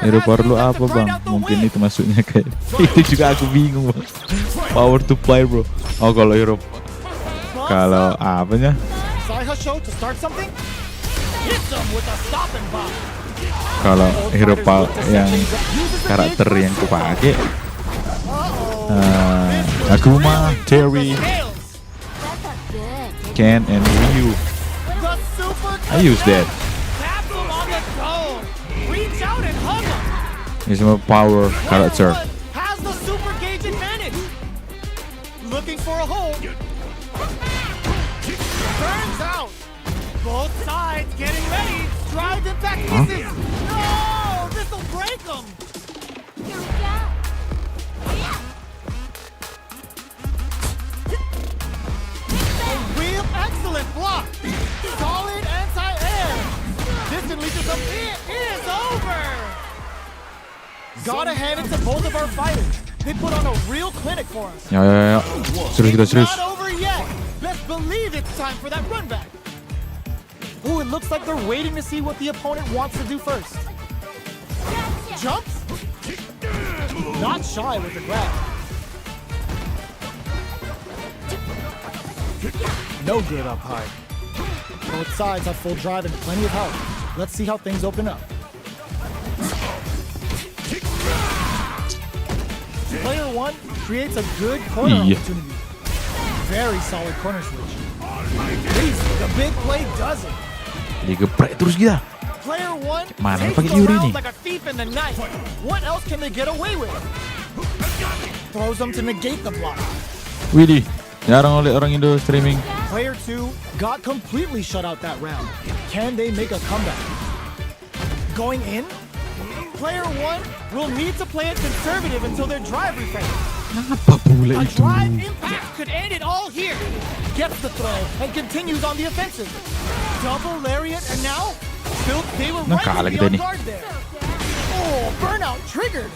Hero power lu apa bang? Mungkin itu maksudnya kayak itu juga aku bingung bang. Power to play bro. Oh kalau hero, kalau apanya? Kalau hero power yang karakter yang kupake, Akuma, Terry, Ken, and Ryu. I use that. It's my power character. Has the super gauge advantage. Looking for a hold. Burns out. Both sides getting ready. Drive impact misses. No, this will break them. Here we go. A real excellent block. Solid anti-air. This unleashes them. It is over. Gotta hand it to both of our fighters. They put on a real clinic for us. Ya. Serius. Not over yet. Best believe it's time for that run back. Ooh, it looks like they're waiting to see what the opponent wants to do first. Jumps? Not shy with the grab. No good up high. Both sides have full drive and plenty of health. Let's see how things open up. Player 1 creates a good corner opportunity. Very solid corner switch. The big play does it. Digeprek terus dia. Player 1 Mana takes pakai the Yuri round nih? like a thief in the night. What else can they get away with? Throws them to negate the block. Widih, jarang oleh orang Indo streaming. Player 2 got completely shut out that round. Can they make a comeback? Going in? Player 1 will need to play it conservative until their drive refreshes. Apa pula A itu? drive impact could end it all here. Gets the throw and continues on the offensive. Double lariat, and now they were right kalah to be kita on nih. guard there. Oh, burnout triggered.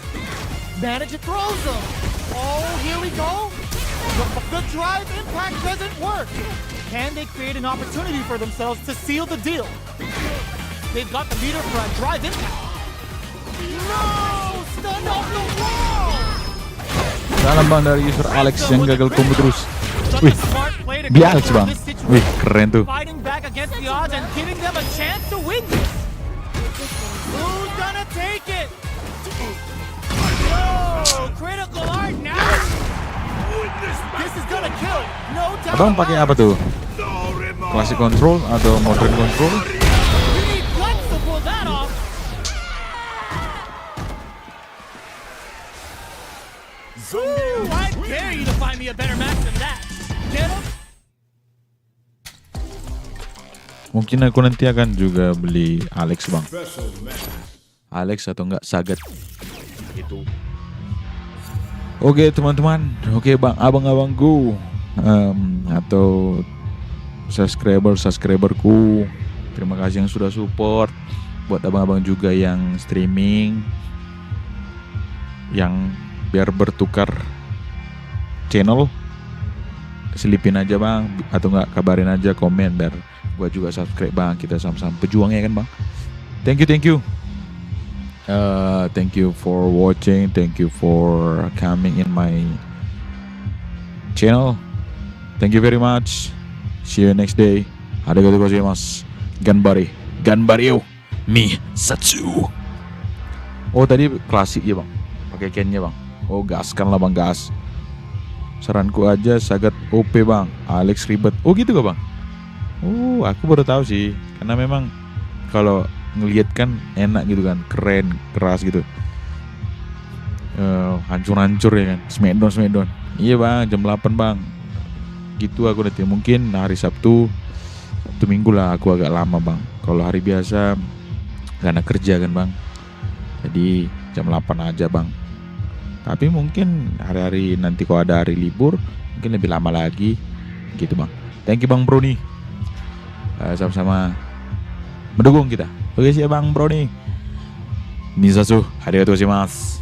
Manage it, throws them. Oh, here we go. The drive impact doesn't work. Can they create an opportunity for themselves to seal the deal? They've got the meter for a drive impact. No! Stunned off the wall! Salam bang dari user Alex yang gagal combo terus. Wih, dia Alex bang. Wih, keren tuh. Fighting back against the odds and giving them a chance to win this. Who's gonna take it? No! Critical art now! This is gonna kill. No doubt. Abang pakai apa tuh? Classic control atau modern control? We need guts to pull that off. Ooh, I dare you to find me a better match than that. Get him? Mungkin aku nanti akan juga beli Alex bang. Alex atau enggak Sagat. Gitu. Oke teman-teman, oke bang, abang-abangku atau subscriberku, terima kasih yang sudah support. Buat abang-abang juga yang streaming, yang biar bertukar channel, selipin aja bang, atau enggak kabarin aja komen biar gua juga subscribe bang, kita sama-sama pejuang ya kan bang. Thank you. Thank you for watching. Thank you for coming in my channel. Thank you very much. See you next day. Arigatou gozaimasu. Ganbare yo. Mi Satsu. Oh tadi klasik ya bang. Pakai Ken-nya bang. Oh gaskan lah bang, gas. Saranku aja Sagat OP bang. Alex ribet. Oh gitu gak bang? Oh aku baru tahu sih. Karena memang kalau ngelihat kan enak gitu kan, keren, keras gitu, hancur-hancur ya kan, smackdown. Iya bang, jam 8 bang. Gitu aku nanti. Mungkin hari Sabtu Minggu lah aku agak lama bang. Kalau hari biasa karena kerja kan bang, jadi jam 8 aja bang. Tapi mungkin hari-hari nanti kalau ada hari libur mungkin lebih lama lagi gitu bang. Thank you bang Brony, sama-sama mendukung kita. Oke siap bang Brony. Nisasu, arigatou gozaimasu.